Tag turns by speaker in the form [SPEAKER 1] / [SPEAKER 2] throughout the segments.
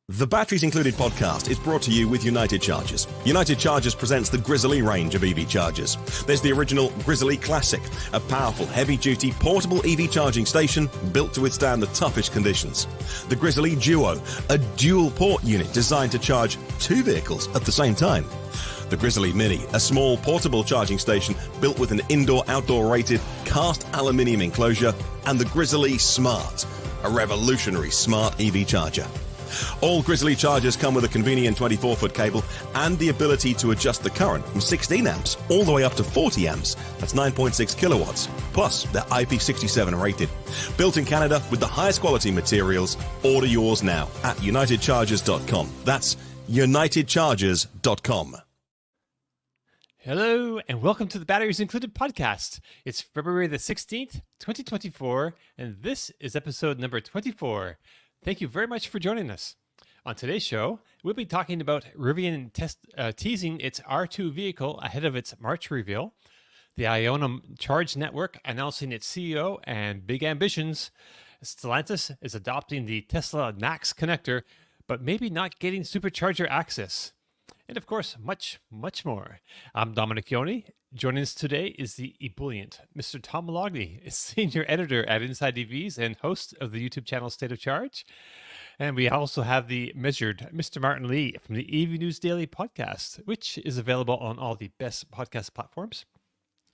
[SPEAKER 1] The Batteries Included podcast is brought to you with United Chargers. United Chargers presents the Grizzly range of EV chargers. There's the original Grizzly Classic, a powerful, heavy-duty, portable EV charging station built to withstand the toughest conditions. The Grizzly Duo, a dual-port unit designed to charge two vehicles at the same time. The Grizzly Mini, a small portable charging station built with an indoor-outdoor rated cast aluminium enclosure. And the Grizzly Smart, a revolutionary smart EV charger. All Grizzly chargers come with a convenient 24-foot cable and the ability to adjust the current from 16 amps all the way up to 40 amps. That's 9.6 kilowatts. Plus, they're IP67 rated. Built in Canada with the highest quality materials. Order yours now at unitedchargers.com. That's unitedchargers.com.
[SPEAKER 2] Hello, and welcome to the Batteries Included podcast. It's February the 16th, 2024, and this is episode number 24. Thank you very much for joining us. On today's show, we'll be talking about Rivian teasing its R2 vehicle ahead of its March reveal, the Ionna Charge Network announcing its CEO and big ambitions, Stellantis is adopting the Tesla NACS connector, but maybe not getting Supercharger access, and of course, much, much more. I'm Domenick Ionna. Joining us today is the ebullient Mr. Tom Moloughney, senior editor at Inside EVs and host of the YouTube channel State of Charge. And we also have the measured Mr. Martyn Lee from the EV News Daily podcast, which is available on all the best podcast platforms.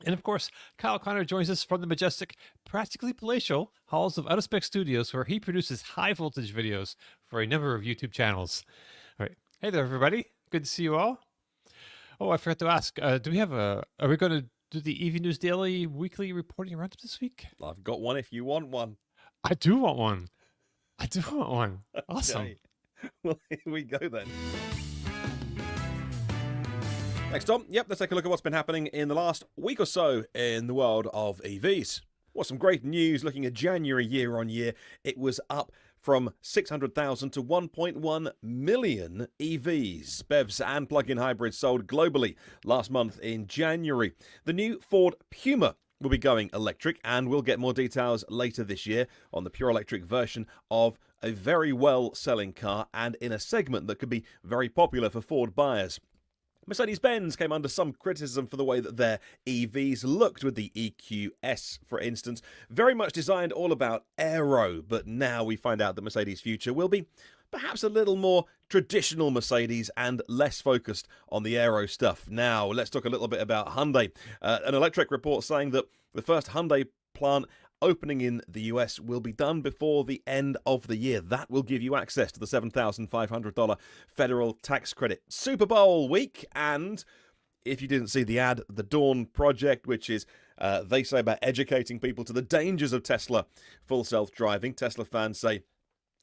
[SPEAKER 2] And of course, Kyle Connor joins us from the majestic, practically palatial halls of Out of Spec Studios, where he produces high voltage videos for a number of YouTube channels. All right. Hey there, everybody. Good to see you all. Oh, I forgot to ask, do we have are we going to do the EV News Daily weekly reporting roundup this week?
[SPEAKER 1] I've got one if you want one.
[SPEAKER 2] I do want one. Awesome.
[SPEAKER 1] Okay. Well, here we go then. Thanks, Tom. Yep, let's take a look at what's been happening in the last week or so in the world of EVs. Well, some great news looking at January year on year. It was up from 600,000 to 1.1 million EVs, BEVs and plug-in hybrids sold globally last month in January. The new Ford Puma will be going electric, and we'll get more details later this year on the pure electric version of a very well-selling car and in a segment that could be very popular for Ford buyers. Mercedes-Benz came under some criticism for the way that their EVs looked with the EQS, for instance. Very much designed all about aero, but now we find out that Mercedes' future will be perhaps a little more traditional Mercedes and less focused on the aero stuff. Now, let's talk a little bit about Hyundai. An electric report saying that the first Hyundai plant opening in the US will be done before the end of the year. That will give you access to the $7,500 federal tax credit. Super Bowl week, and if you didn't see the ad, the Dawn Project, which is, they say, about educating people to the dangers of Tesla full self-driving. Tesla fans say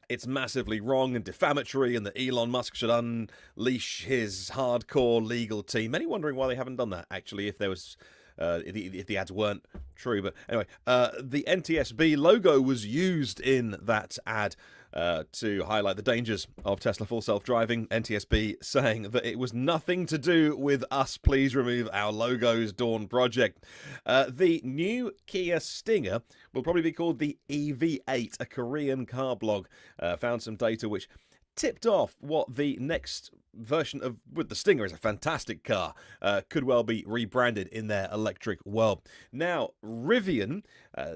[SPEAKER 1] it's massively wrong and defamatory and that Elon Musk should unleash his hardcore legal team. Many wondering why they haven't done that, actually, if there was... if the ads weren't true. But anyway, the NTSB logo was used in that ad to highlight the dangers of Tesla full self-driving. NTSB saying that it was nothing to do with us. Please remove our logos, Dawn Project. The new Kia Stinger will probably be called the EV8, a Korean car blog. Found some data which tipped off what the next version of, with the Stinger is a fantastic car, could well be rebranded in their electric world. Now, Rivian,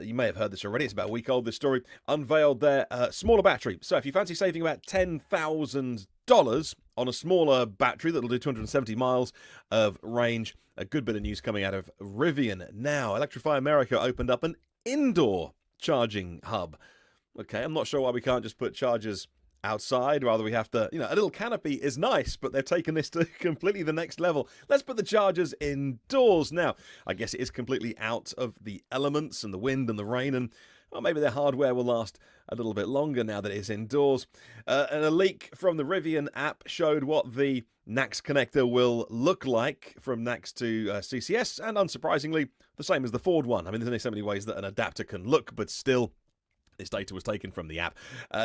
[SPEAKER 1] you may have heard this already, it's about a week old, this story, unveiled their smaller battery. So if you fancy saving about $10,000 on a smaller battery that'll do 270 miles of range, a good bit of news coming out of Rivian. Now, Electrify America opened up an indoor charging hub. Okay, I'm not sure why we can't just put chargers outside, rather we have to, a little canopy is nice, but they've taken this to completely the next level. Let's put the chargers indoors. Now, I guess it is completely out of the elements and the wind and the rain, and maybe their hardware will last a little bit longer now that it is indoors. And a leak from the Rivian app showed what the NACS connector will look like from NACS to CCS, and unsurprisingly, the same as the Ford one. I mean, there's only so many ways that an adapter can look, but still, this data was taken from the app.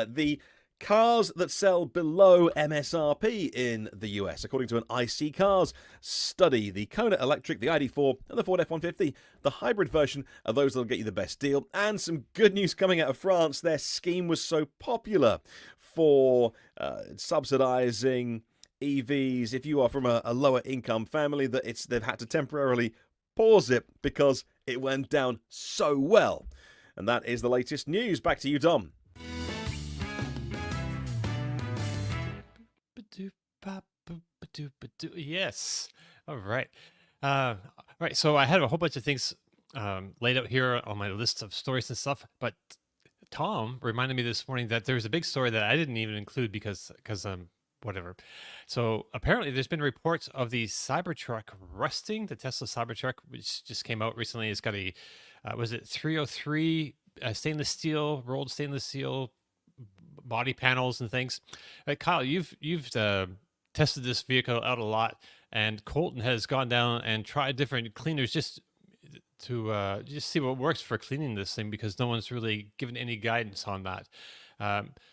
[SPEAKER 1] The cars that sell below MSRP in the US, according to an IC Cars study. The Coda Electric, the ID4, and the Ford F-150, the hybrid version are those that will get you the best deal. And some good news coming out of France. Their scheme was so popular. for subsidizing EVs if you are from a lower income family, that they've had to temporarily pause it because it went down so well. And that is the latest news. Back to you, Dom.
[SPEAKER 2] Yes. All right. All right. So I had a whole bunch of things laid out here on my list of stories and stuff, but Tom reminded me this morning that there's a big story that I didn't even include because whatever. So apparently there's been reports of the Cybertruck rusting, the Tesla Cybertruck, which just came out recently. It's got a, was it 303 stainless steel, rolled stainless steel body panels and things. Kyle, you've tested this vehicle out a lot, and Colton has gone down and tried different cleaners just to just see what works for cleaning this thing, because no one's really given any guidance on that.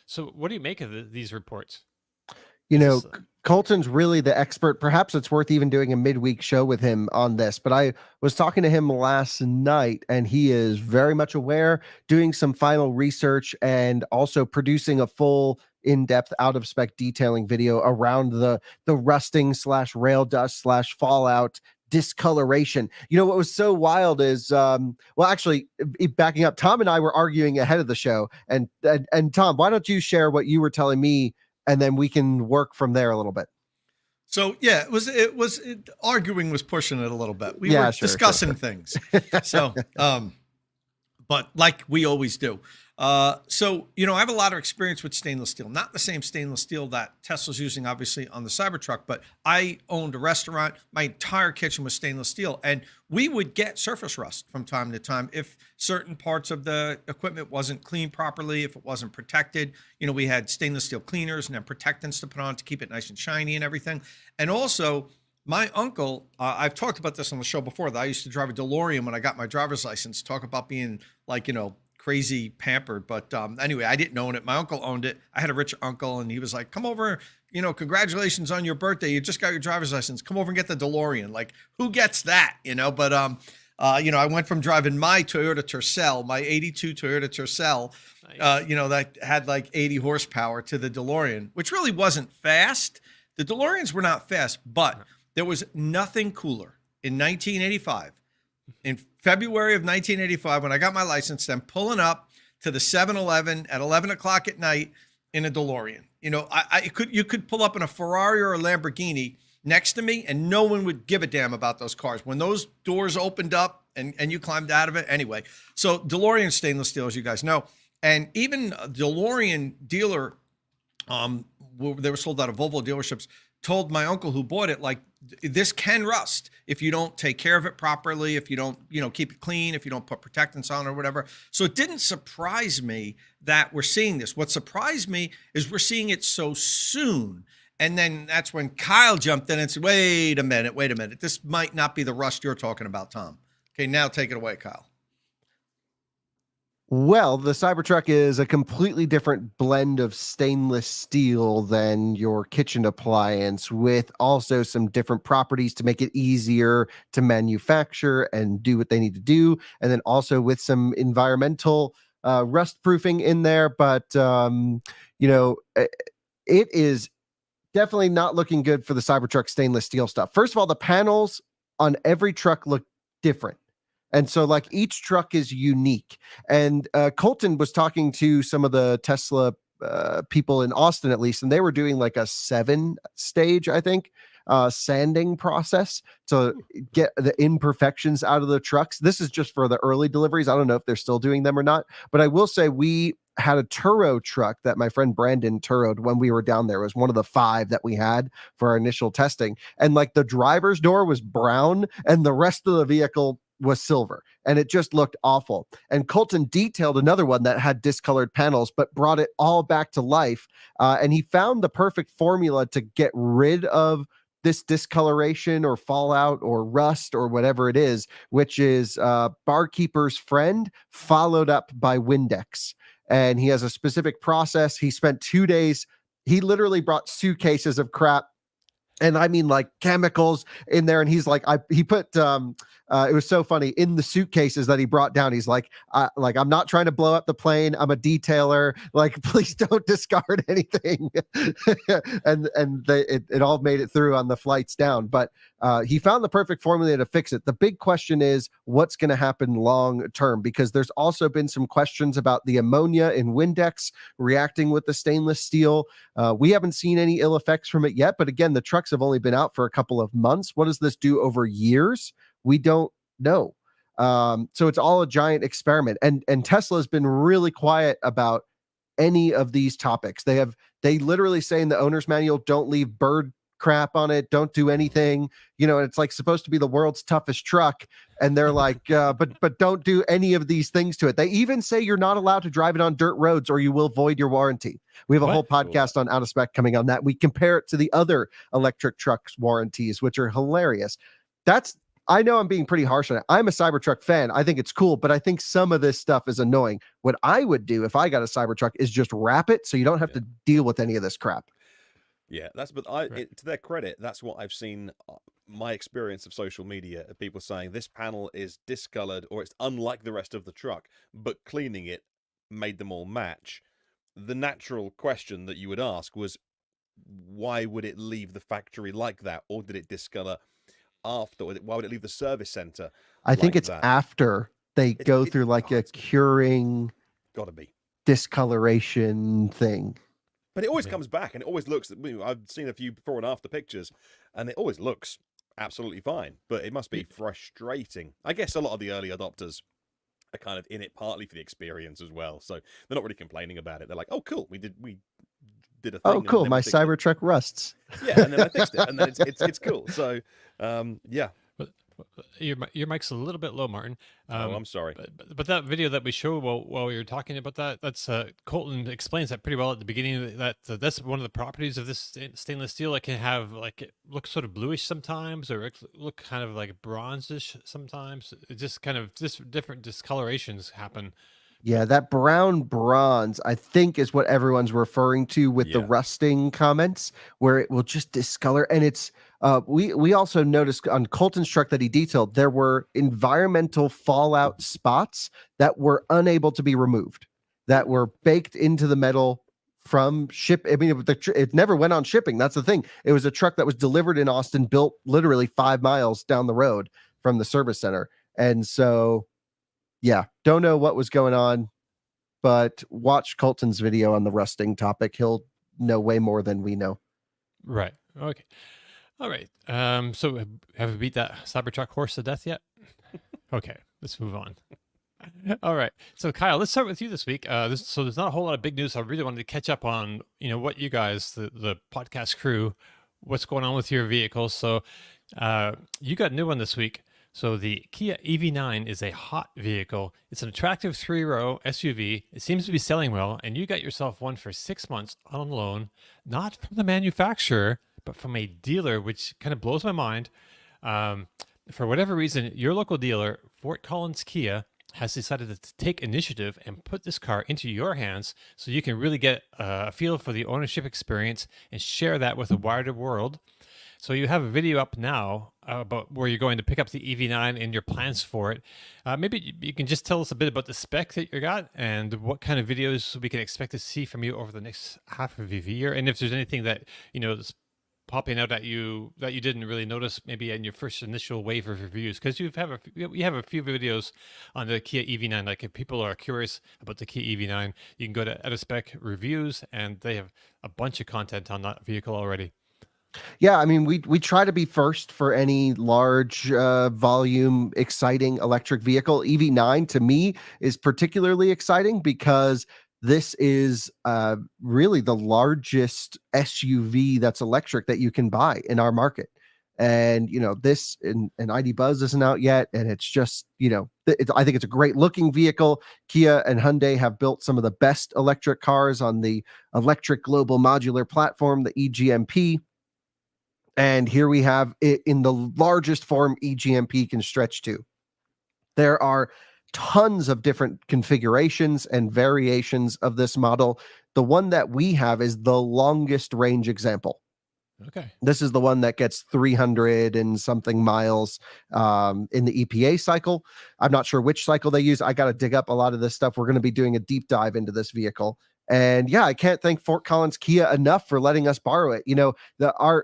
[SPEAKER 2] So what do you make of these reports?
[SPEAKER 3] You know, Colton's really the expert. Perhaps it's worth even doing a midweek show with him on this. But I was talking to him last night, and he is very much aware, doing some final research, and also producing a full in-depth out-of-spec detailing video around the rusting / rail dust / fallout discoloration. You know, what was so wild is, well, actually, backing up, Tom and I were arguing ahead of the show. And Tom, why don't you share what you were telling me, and then we can work from there a little bit.
[SPEAKER 4] So yeah, arguing was pushing it a little bit. We were discussing things. So, but like we always do. So, you know, I have a lot of experience with stainless steel, not the same stainless steel that Tesla's using, obviously, on the Cybertruck, but I owned a restaurant. My entire kitchen was stainless steel, and we would get surface rust from time to time if certain parts of the equipment wasn't cleaned properly, if it wasn't protected. You know, we had stainless steel cleaners and then protectants to put on to keep it nice and shiny and everything. And also, my uncle, I've talked about this on the show before, that I used to drive a DeLorean when I got my driver's license. Talk about being like, you know, crazy pampered. But anyway, I didn't own it. My uncle owned it. I had a rich uncle, and he was like, come over, you know, congratulations on your birthday. You just got your driver's license. Come over and get the DeLorean. Like, who gets that, you know? But, you know, I went from driving my Toyota Tercel, my 82 Toyota Tercel, nice. You know, that had like 80 horsepower, to the DeLorean, which really wasn't fast. The DeLoreans were not fast, but there was nothing cooler in 1985. In February of 1985, when I got my license, then pulling up to the 7-Eleven at 11 o'clock at night in a DeLorean. You know, you could pull up in a Ferrari or a Lamborghini next to me, and no one would give a damn about those cars. When those doors opened up and you climbed out of it, anyway. So DeLorean stainless steel, as you guys know, and even a DeLorean dealer, they were sold out of Volvo dealerships, told my uncle who bought it, like, this can rust if you don't take care of it properly, if you don't, you know, keep it clean, if you don't put protectants on or whatever. So it didn't surprise me that we're seeing this. What surprised me is we're seeing it so soon. And then that's when Kyle jumped in and said, wait a minute. This might not be the rust you're talking about, Tom. Okay, now take it away, Kyle.
[SPEAKER 3] Well, the Cybertruck is a completely different blend of stainless steel than your kitchen appliance, with also some different properties to make it easier to manufacture and do what they need to do. And then also with some environmental rust proofing in there. But, you know, it is definitely not looking good for the Cybertruck stainless steel stuff. First of all, the panels on every truck look different. And so, like, each truck is unique. And Colton was talking to some of the Tesla people in Austin, at least, and they were doing like a 7-stage, I think, sanding process to get the imperfections out of the trucks. This is just for the early deliveries. I don't know if they're still doing them or not. But I will say we had a Turo truck that my friend Brandon Turoed when we were down there. It was one of the 5 that we had for our initial testing. And like, the driver's door was brown and the rest of the vehicle was silver, and it just looked awful. And Colton detailed another one that had discolored panels, but brought it all back to life. And he found the perfect formula to get rid of this discoloration or fallout or rust or whatever it is, which is Barkeeper's Friend followed up by Windex. And he has a specific process. He spent 2 days. He literally brought suitcases of crap And I mean, like, chemicals in there. And he's like, he put, it was so funny, in the suitcases that he brought down. He's like, I'm not trying to blow up the plane. I'm a detailer. Like, please don't discard anything. and it all made it through on the flights down. But he found the perfect formula to fix it. The big question is what's going to happen long term, because there's also been some questions about the ammonia in Windex reacting with the stainless steel. We haven't seen any ill effects from it yet. But again, the trucks have only been out for a couple of months. What does this do over years? We don't know. So it's all a giant experiment. And Tesla has been really quiet about any of these topics. They literally say in the owner's manual, don't leave bird crap on it, don't do anything. It's like supposed to be the world's toughest truck. And they're like, but don't do any of these things to it. They even say you're not allowed to drive it on dirt roads or you will void your warranty. We have a whole podcast on Out of Spec coming on that. We compare it to the other electric trucks warranties, which are hilarious. I know I'm being pretty harsh on it. I'm a Cybertruck fan. I think it's cool, but I think some of this stuff is annoying. What I would do if I got a Cybertruck is just wrap it so you don't have to deal with any of this crap.
[SPEAKER 1] Yeah, to their credit, that's what I've seen. My experience of social media of people saying this panel is discolored or it's unlike the rest of the truck, but cleaning it made them all match. The natural question that you would ask was, why would it leave the factory like that, or did it discolor after? Why would it leave the service center?
[SPEAKER 3] I think it's after they go through like a curing,
[SPEAKER 1] gotta be,
[SPEAKER 3] discoloration thing.
[SPEAKER 1] But it always comes back, and it always looks. I've seen a few before and after pictures, and it always looks absolutely fine. But it must be frustrating. I guess a lot of the early adopters are kind of in it partly for the experience as well, so they're not really complaining about it. They're like, "Oh, cool, we did a thing."
[SPEAKER 3] Oh, cool, my Cybertruck rusts.
[SPEAKER 1] Yeah, and then I fixed it, and then it's cool. So, yeah.
[SPEAKER 2] Your mic's a little bit low, Martyn.
[SPEAKER 1] I'm sorry.
[SPEAKER 2] But that video that we showed while we were talking about that's Colton explains that pretty well at the beginning. That's one of the properties of this stainless steel. It can have it looks sort of bluish sometimes, or it look kind of like bronzish sometimes. It just kind of different discolorations happen.
[SPEAKER 3] Yeah, that brown bronze, I think, is what everyone's referring to with the rusting comments, where it will just discolor. And it's we also noticed on Colton's truck that he detailed, there were environmental fallout spots that were unable to be removed, that were baked into the metal from ship. I mean, it never went on shipping. That's the thing. It was a truck that was delivered in Austin, built literally 5 miles down the road from the service center. And so, yeah, don't know what was going on, but watch Colton's video on the rusting topic. He'll know way more than we know.
[SPEAKER 2] Right. Okay. All right. So have we beat that Cybertruck horse to death yet? Okay, let's move on. All right. So Kyle, let's start with you this week. So there's not a whole lot of big news. I really wanted to catch up on, what you guys, the podcast crew, what's going on with your vehicles. So you got a new one this week. So the Kia EV9 is a hot vehicle. It's an attractive 3-row SUV. It seems to be selling well, and you got yourself one for 6 months on loan, not from the manufacturer, but from a dealer, which kind of blows my mind. For whatever reason, your local dealer, Fort Collins Kia, has decided to take initiative and put this car into your hands so you can really get a feel for the ownership experience and share that with a wider world. So you have a video up now about where you're going to pick up the EV9 and your plans for it. Maybe you can just tell us a bit about the spec that you got and what kind of videos we can expect to see from you over the next half of the year. And if there's anything that, that's popping out at you that you didn't really notice maybe in your first initial wave of reviews, because we have a few videos on the Kia EV9. Like if people are curious about the Kia EV9, you can go to Out of Spec Reviews, and they have a bunch of content on that vehicle already.
[SPEAKER 3] Yeah, I mean, we try to be first for any large volume, exciting electric vehicle. EV9 to me is particularly exciting because this is really the largest SUV that's electric that you can buy in our market. And, this and ID Buzz isn't out yet. And it's just, I think it's a great looking vehicle. Kia and Hyundai have built some of the best electric cars on the electric global modular platform, the EGMP. And here we have it in the largest form EGMP can stretch to. There are tons of different configurations and variations of this model. The one that we have is the longest range example.
[SPEAKER 2] Okay.
[SPEAKER 3] This is the one that gets 300 and something miles in the EPA cycle. I'm not sure which cycle they use. I got to dig up a lot of this stuff. We're going to be doing a deep dive into this vehicle. And yeah, I can't thank Fort Collins Kia enough for letting us borrow it. You know,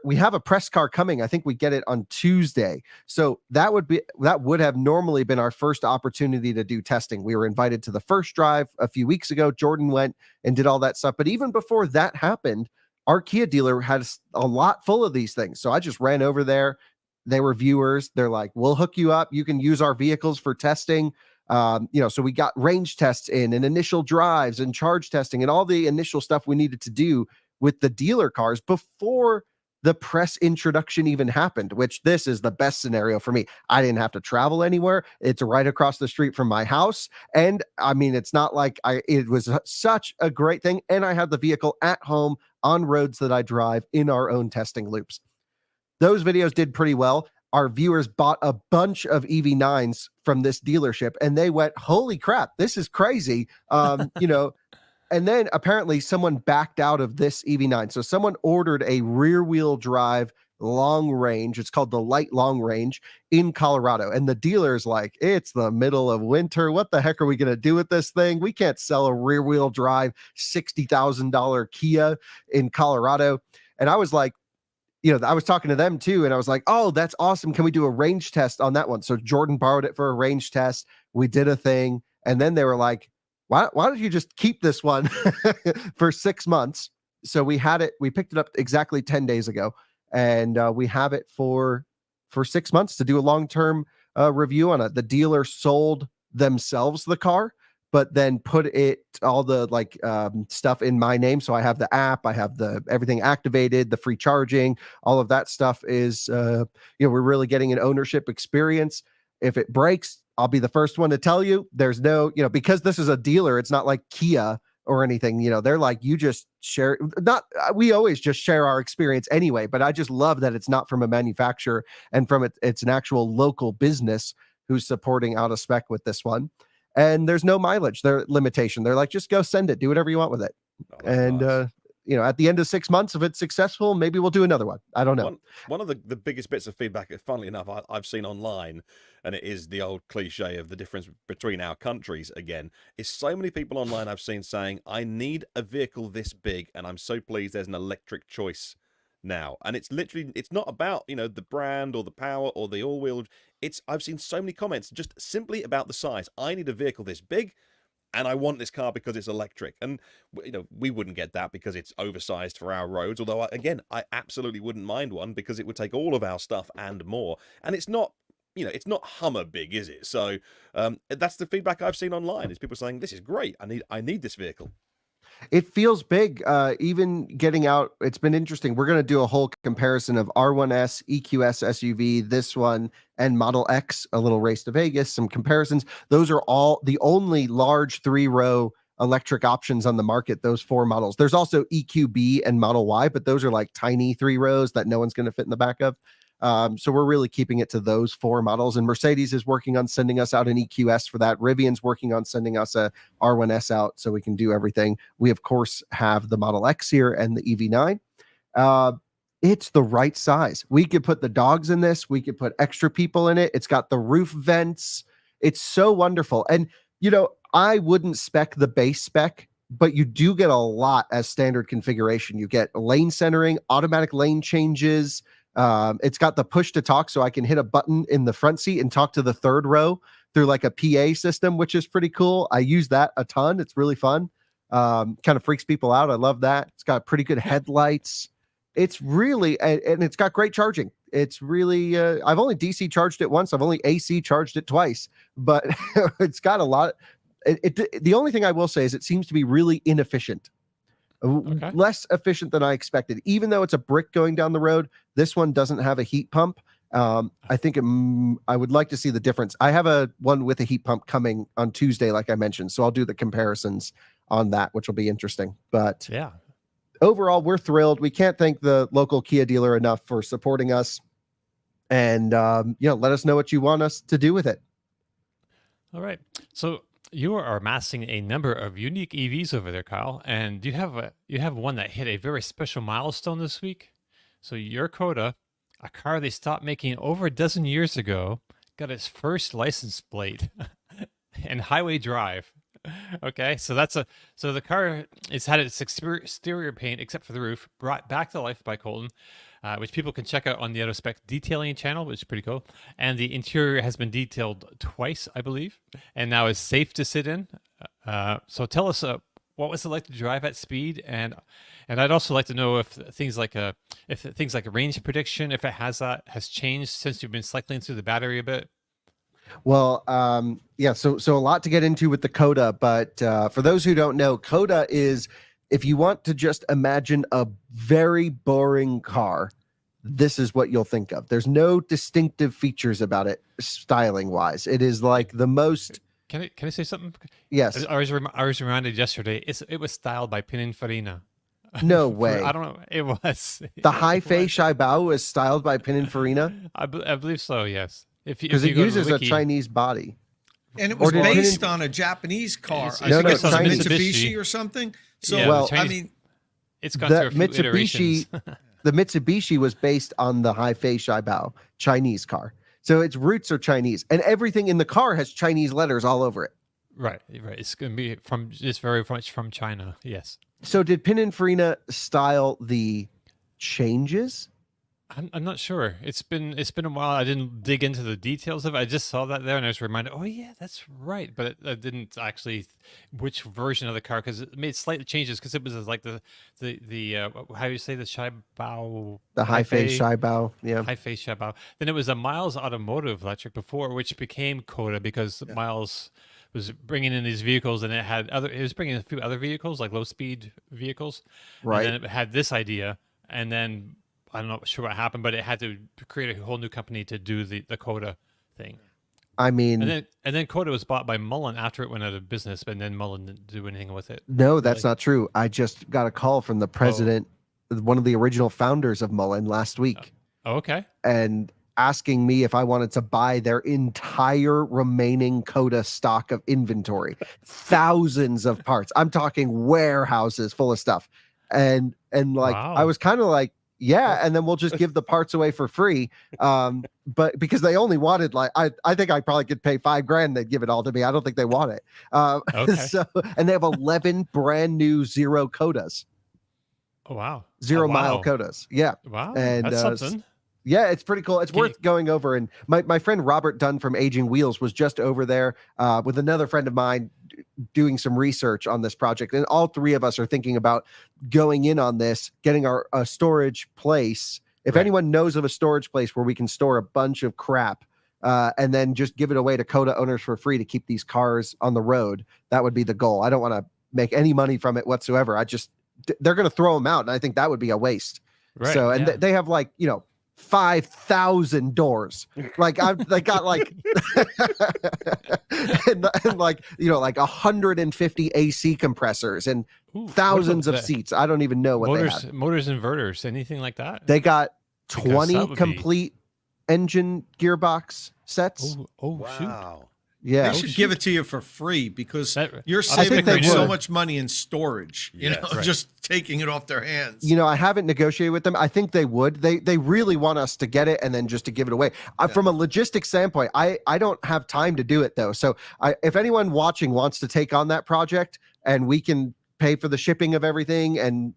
[SPEAKER 3] we have a press car coming. I think we get it on Tuesday. So that would have normally been our first opportunity to do testing. We were invited to the first drive a few weeks ago. Jordan went and did all that stuff. But even before that happened, our Kia dealer had a lot full of these things. So I just ran over there. They were viewers. They're like, we'll hook you up. You can use our vehicles for testing. So we got range tests in and initial drives and charge testing and all the initial stuff we needed to do with the dealer cars before the press introduction even happened, which this is the best scenario for me. I didn't have to travel anywhere. It's right across the street from my house. And I mean, it's not like it was such a great thing. And I had the vehicle at home on roads that I drive in our own testing loops. Those videos did pretty well. Our viewers bought a bunch of EV9s from this dealership and they went, holy crap, this is crazy. And then apparently someone backed out of this EV9. So someone ordered a rear wheel drive long range. It's called the light long range in Colorado. And the dealer's like, it's the middle of winter. What the heck are we going to do with this thing? We can't sell a rear wheel drive $60,000 Kia in Colorado. And I was like, I was talking to them too. And I was like, oh, that's awesome. Can we do a range test on that one? So Jordan borrowed it for a range test. We did a thing. And then they were like, why don't you just keep this one for 6 months? So we picked it up exactly 10 days ago. And we have it for 6 months to do a long-term review on it. The dealer sold themselves the car, but then put all the stuff in my name. So I have the app, I have everything activated, the free charging, all of that stuff is, we're really getting an ownership experience. If it breaks, I'll be the first one to tell you. There's no, because this is a dealer, it's not like Kia or anything, they're like, you just share, we always just share our experience anyway, but I just love that it's not from a manufacturer and from it's an actual local business who's supporting out of spec with this one. And there's no mileage, limitation. They're like, just go send it, do whatever you want with it. And, nice. At the end of 6 months, if it's successful, maybe we'll do another one. I don't know.
[SPEAKER 1] One of the biggest bits of feedback, funnily enough, I've seen online, and it is the old cliche of the difference between our countries again, is so many people online I've seen saying, I need a vehicle this big, and I'm so pleased there's an electric choice now. And it's not about, the brand or the power or the all-wheel. I've seen so many comments just simply about the size. I need a vehicle this big, and I want this car because it's electric. And, we wouldn't get that because it's oversized for our roads. Although, I absolutely wouldn't mind one because it would take all of our stuff and more. And it's not, it's not Hummer big, is it? So that's the feedback I've seen online is people saying, this is great. I need this vehicle.
[SPEAKER 3] It feels big, even getting out. It's been interesting. We're going to do a whole comparison of R1S, EQS SUV, this one, and Model X, a little race to Vegas, some comparisons. Those are all the only large 3-row electric options on the market, those 4 models. There's also EQB and Model Y, but those are like tiny 3 rows that no one's going to fit in the back of. So we're really keeping it to those 4 models, and Mercedes is working on sending us out an EQS for that. Rivian's working on sending us a R1S out so we can do everything. We of course have the Model X here and the EV9. It's the right size. We could put the dogs in this. We could put extra people in it. It's got the roof vents. It's so wonderful. And I wouldn't spec the base spec, but you do get a lot as standard configuration. You get lane centering, automatic lane changes. It's got the push to talk, so I can hit a button in the front seat and talk to the 3rd row through like a PA system, which is pretty cool. I use that a ton. It's really fun. Kind of freaks people out. I love that. It's got pretty good headlights. It's really, and it's got great charging. It's really, I've only DC charged it once. I've only AC charged it twice, but it's got a lot. The only thing I will say is it seems to be really inefficient. Okay. Less efficient than I expected. Even though it's a brick going down the road, this one doesn't have a heat pump. I think I would like to see the difference. I have one with a heat pump coming on Tuesday, like I mentioned, so I'll do the comparisons on that, which will be interesting. But
[SPEAKER 2] yeah,
[SPEAKER 3] overall, we're thrilled. We can't thank the local Kia dealer enough for supporting us, and let us know what you want us to do with it.
[SPEAKER 2] All right, so you are amassing a number of unique EVs over there, Kyle, and you have one that hit a very special milestone this week. So your Coda, a car they stopped making over a dozen years ago, got its first license plate and highway drive. Okay, so the car has had its exterior paint, except for the roof, brought back to life by Colton, which people can check out on the Autospec detailing channel, which is pretty cool. And the interior has been detailed twice, I believe, and now is safe to sit in. So tell us, what was it like to drive at speed? And I'd also like to know if things like a range prediction, if it has changed since you've been cycling through the battery a bit.
[SPEAKER 3] Well, yeah, so a lot to get into with the Coda, but for those who don't know, Coda is, if you want to just imagine a very boring car, this is what you'll think of. There's no distinctive features about it styling wise. It is like the most.
[SPEAKER 2] Can I say something?
[SPEAKER 3] Yes.
[SPEAKER 2] I was reminded yesterday. It was styled by Pininfarina.
[SPEAKER 3] No way.
[SPEAKER 2] I don't know. It was.
[SPEAKER 3] The High-Face Shaibao was styled by Pininfarina?
[SPEAKER 2] I believe so, yes.
[SPEAKER 3] Because it uses a Chinese body.
[SPEAKER 4] And it was based on a Japanese car. I think it's a Mitsubishi or something. So,
[SPEAKER 2] yeah,
[SPEAKER 3] well,
[SPEAKER 4] I mean,
[SPEAKER 2] it's gone through a few iterations.
[SPEAKER 3] The Mitsubishi was based on the High-Face Shaibao Chinese car. So its roots are Chinese, and everything in the car has Chinese letters all over it.
[SPEAKER 2] Right. It's going to be just very much from China. Yes.
[SPEAKER 3] So did Pininfarina style the changes?
[SPEAKER 2] I'm not sure. It's been a while. I didn't dig into the details of it. I just saw that there, and I was reminded. Oh yeah, that's right. But I didn't actually which version of the car, because it made slight changes, because it was like the how do you say the Shaibao?
[SPEAKER 3] The High-Face Shaibao. Yeah.
[SPEAKER 2] High-Face Shaibao. Then it was a Miles Automotive electric before, which became Coda, because Miles was bringing in these vehicles, and it was bringing in a few other vehicles, like low speed vehicles.
[SPEAKER 3] Right.
[SPEAKER 2] And then it had this idea, and then I'm not sure what happened, but it had to create a whole new company to do the Coda thing.
[SPEAKER 3] I mean,
[SPEAKER 2] and then Coda was bought by Mullen after it went out of business, but then Mullen didn't do anything with it.
[SPEAKER 3] No, that's not true. I just got a call from the president, one of the original founders of Mullen, last week.
[SPEAKER 2] Okay.
[SPEAKER 3] And asking me if I wanted to buy their entire remaining Coda stock of inventory, thousands of parts. I'm talking warehouses full of stuff. And like,
[SPEAKER 2] wow.
[SPEAKER 3] I was kind of like, yeah, and then we'll just give the parts away for free. But because they only wanted, like, I think I probably could pay $5,000, they'd give it all to me. I don't think they want it.
[SPEAKER 2] Okay.
[SPEAKER 3] So, and they have 11 brand new zero Codas.
[SPEAKER 2] Oh wow.
[SPEAKER 3] Zero mile Codas. Yeah.
[SPEAKER 2] Wow.
[SPEAKER 3] And
[SPEAKER 2] that's something.
[SPEAKER 3] Yeah, it's pretty cool. It's worth going over. And my friend Robert Dunn from Aging Wheels was just over there with another friend of mine doing some research on this project. And all three of us are thinking about going in on this, getting a storage place. If anyone knows of a storage place where we can store a bunch of crap and then just give it away to Coda owners for free to keep these cars on the road, that would be the goal. I don't want to make any money from it whatsoever. They're going to throw them out. And I think that would be a waste.
[SPEAKER 2] Right.
[SPEAKER 3] So, and they have 5,000 doors. Like they got like and 150 AC compressors and thousands of seats. I don't even know what
[SPEAKER 2] motors, inverters, anything like that.
[SPEAKER 3] They got 20 complete engine gearbox sets.
[SPEAKER 2] Oh
[SPEAKER 1] wow.
[SPEAKER 2] Shoot.
[SPEAKER 3] Yeah,
[SPEAKER 4] they should give it to you for free, because you're saving them so much money in storage. Just taking it off their hands.
[SPEAKER 3] I haven't negotiated with them. I think they would. They really want us to get it and then just to give it away. From a logistics standpoint, I don't have time to do it though. So if anyone watching wants to take on that project and we can pay for the shipping of everything and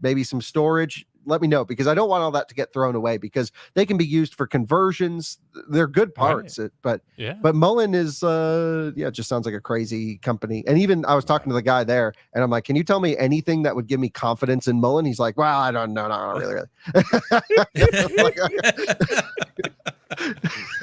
[SPEAKER 3] maybe some storage, let me know, because I don't want all that to get thrown away, because they can be used for conversions. They're good parts, but Mullen is just sounds like a crazy company. And even I was talking to the guy there, and I'm like, can you tell me anything that would give me confidence in Mullen? He's like, well, I don't know, not really.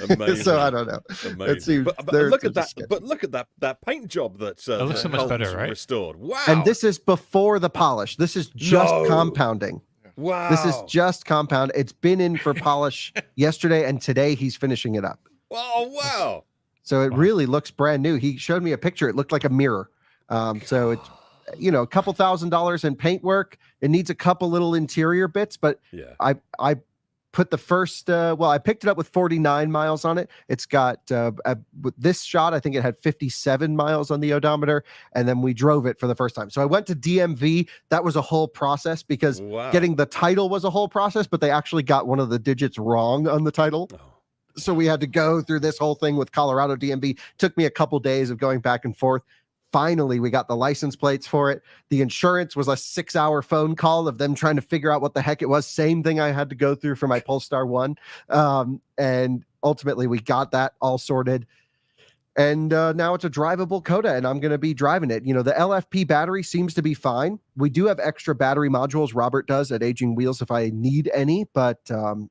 [SPEAKER 1] Amazing.
[SPEAKER 3] So I don't know.
[SPEAKER 1] Amazing. But look at that. But look at that paint job that
[SPEAKER 2] looks so much better, right?
[SPEAKER 1] Restored. Wow.
[SPEAKER 3] And this is before the polish. This is just compounding.
[SPEAKER 1] Wow.
[SPEAKER 3] This is just compound. It's been in for polish yesterday, and today he's finishing it up.
[SPEAKER 1] Oh, wow.
[SPEAKER 3] So it really looks brand new. He showed me a picture. It looked like a mirror. So it's, a couple $1,000s in paint work. It needs a couple little interior bits, but I put the first, I picked it up with 49 miles on it. It's got, with this shot, I think it had 57 miles on the odometer, and then we drove it for the first time. So I went to DMV. That was a whole process because getting the title was a whole process, but they actually got one of the digits wrong on the title. So we had to go through this whole thing with Colorado DMV. Took me a couple days of going back and forth. Finally, we got the license plates for it. The insurance was a 6-hour phone call of them trying to figure out what the heck it was. Same thing I had to go through for my Polestar 1. And ultimately, we got that all sorted. And now it's a drivable Coda, and I'm going to be driving it. You know, the LFP battery seems to be fine. We do have extra battery modules. Robert does at Aging Wheels if I need any, but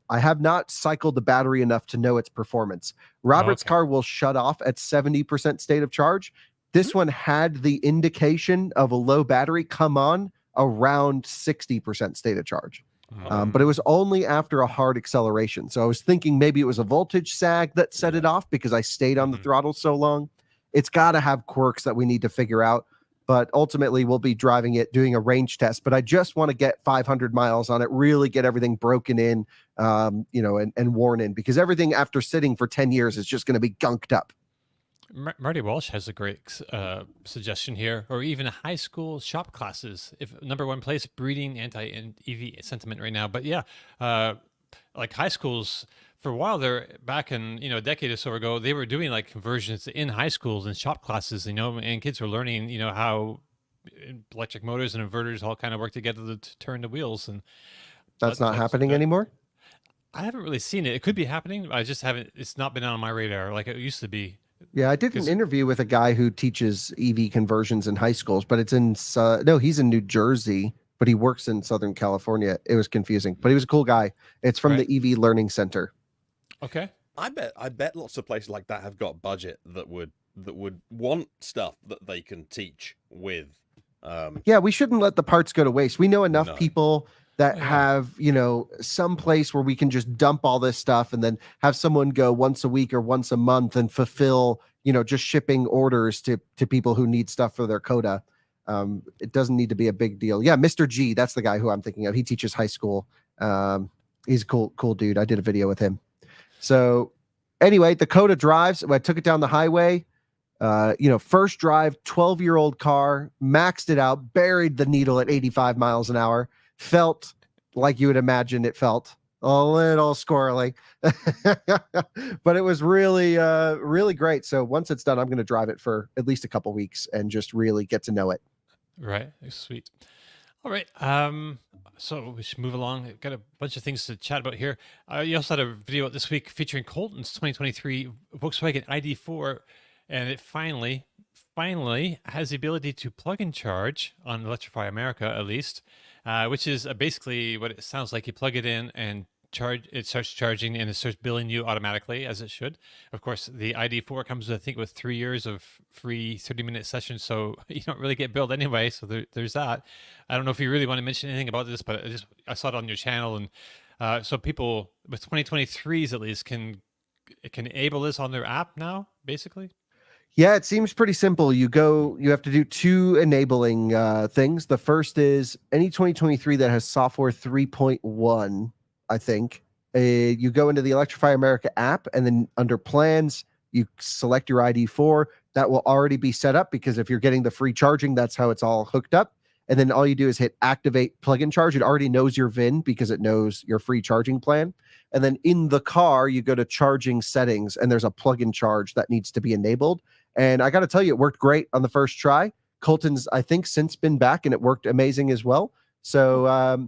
[SPEAKER 3] I have not cycled the battery enough to know its performance. Robert's car will shut off at 70% state of charge. This one had the indication of a low battery come on around 60% state of charge. But it was only after a hard acceleration. So I was thinking maybe it was a voltage sag that set it off because I stayed on the throttle so long. It's got to have quirks that we need to figure out. But ultimately, we'll be driving it, doing a range test. But I just want to get 500 miles on it, really get everything broken in, and worn in, because everything after sitting for 10 years is just going to be gunked up.
[SPEAKER 2] Marty Walsh has a great suggestion here, or even high school shop classes. If number one place breeding anti-EV sentiment right now, but yeah, like high schools for a while there, back in a decade or so ago, they were doing like conversions in high schools and shop classes, and kids were learning how electric motors and inverters all kind of work together to turn the wheels, and
[SPEAKER 3] that's not happening anymore.
[SPEAKER 2] I haven't really seen it. It could be happening. I just haven't. It's not been on my radar like it used to be.
[SPEAKER 3] Yeah, I did an interview with a guy who teaches EV conversions in high schools, but it's in he's in New Jersey, but he works in Southern California. It was confusing, but he was a cool guy. It's from the EV Learning Center.
[SPEAKER 2] Okay.
[SPEAKER 1] I bet lots of places like that have got budget that would want stuff that they can teach with.
[SPEAKER 3] Yeah, we shouldn't let the parts go to waste. We know enough people that have, some place where we can just dump all this stuff and then have someone go once a week or once a month and fulfill, just shipping orders to people who need stuff for their Coda. It doesn't need to be a big deal. Yeah, Mr. G, that's the guy who I'm thinking of. He teaches high school. He's a cool dude. I did a video with him. So anyway, the Coda drives. I took it down the highway. First drive, 12-year-old car, maxed it out, buried the needle at 85 miles an hour. Felt like you would imagine it felt, a little squirrely, but it was really, really great. So once it's done, I'm going to drive it for at least a couple weeks and just really get to know it.
[SPEAKER 2] Right. Sweet. All right. So we should move along. I've got a bunch of things to chat about here. You also had a video out this week featuring Colton's 2023 Volkswagen ID4, and it finally has the ability to plug and charge on Electrify America, at least. Which is basically what it sounds like. You plug it in and it starts charging, and it starts billing you automatically, as it should. Of course, the ID4 comes, I think, with 3 years of free 30-minute sessions, so you don't really get billed anyway. So there's that. I don't know if you really want to mention anything about this, but I saw it on your channel, and so people with 2023s at least can enable this on their app now, basically.
[SPEAKER 3] Yeah, it seems pretty simple. You have to do two enabling things. The first is any 2023 that has software 3.1, I think. You go into the Electrify America app, and then under plans, you select your ID4. That will already be set up because if you're getting the free charging, that's how it's all hooked up. And then all you do is hit activate plug and charge. It already knows your VIN because it knows your free charging plan. And then in the car, you go to charging settings, and there's a plug and charge that needs to be enabled. And I got to tell you, it worked great on the first try. Colton's, I think, since been back, and it worked amazing as well. So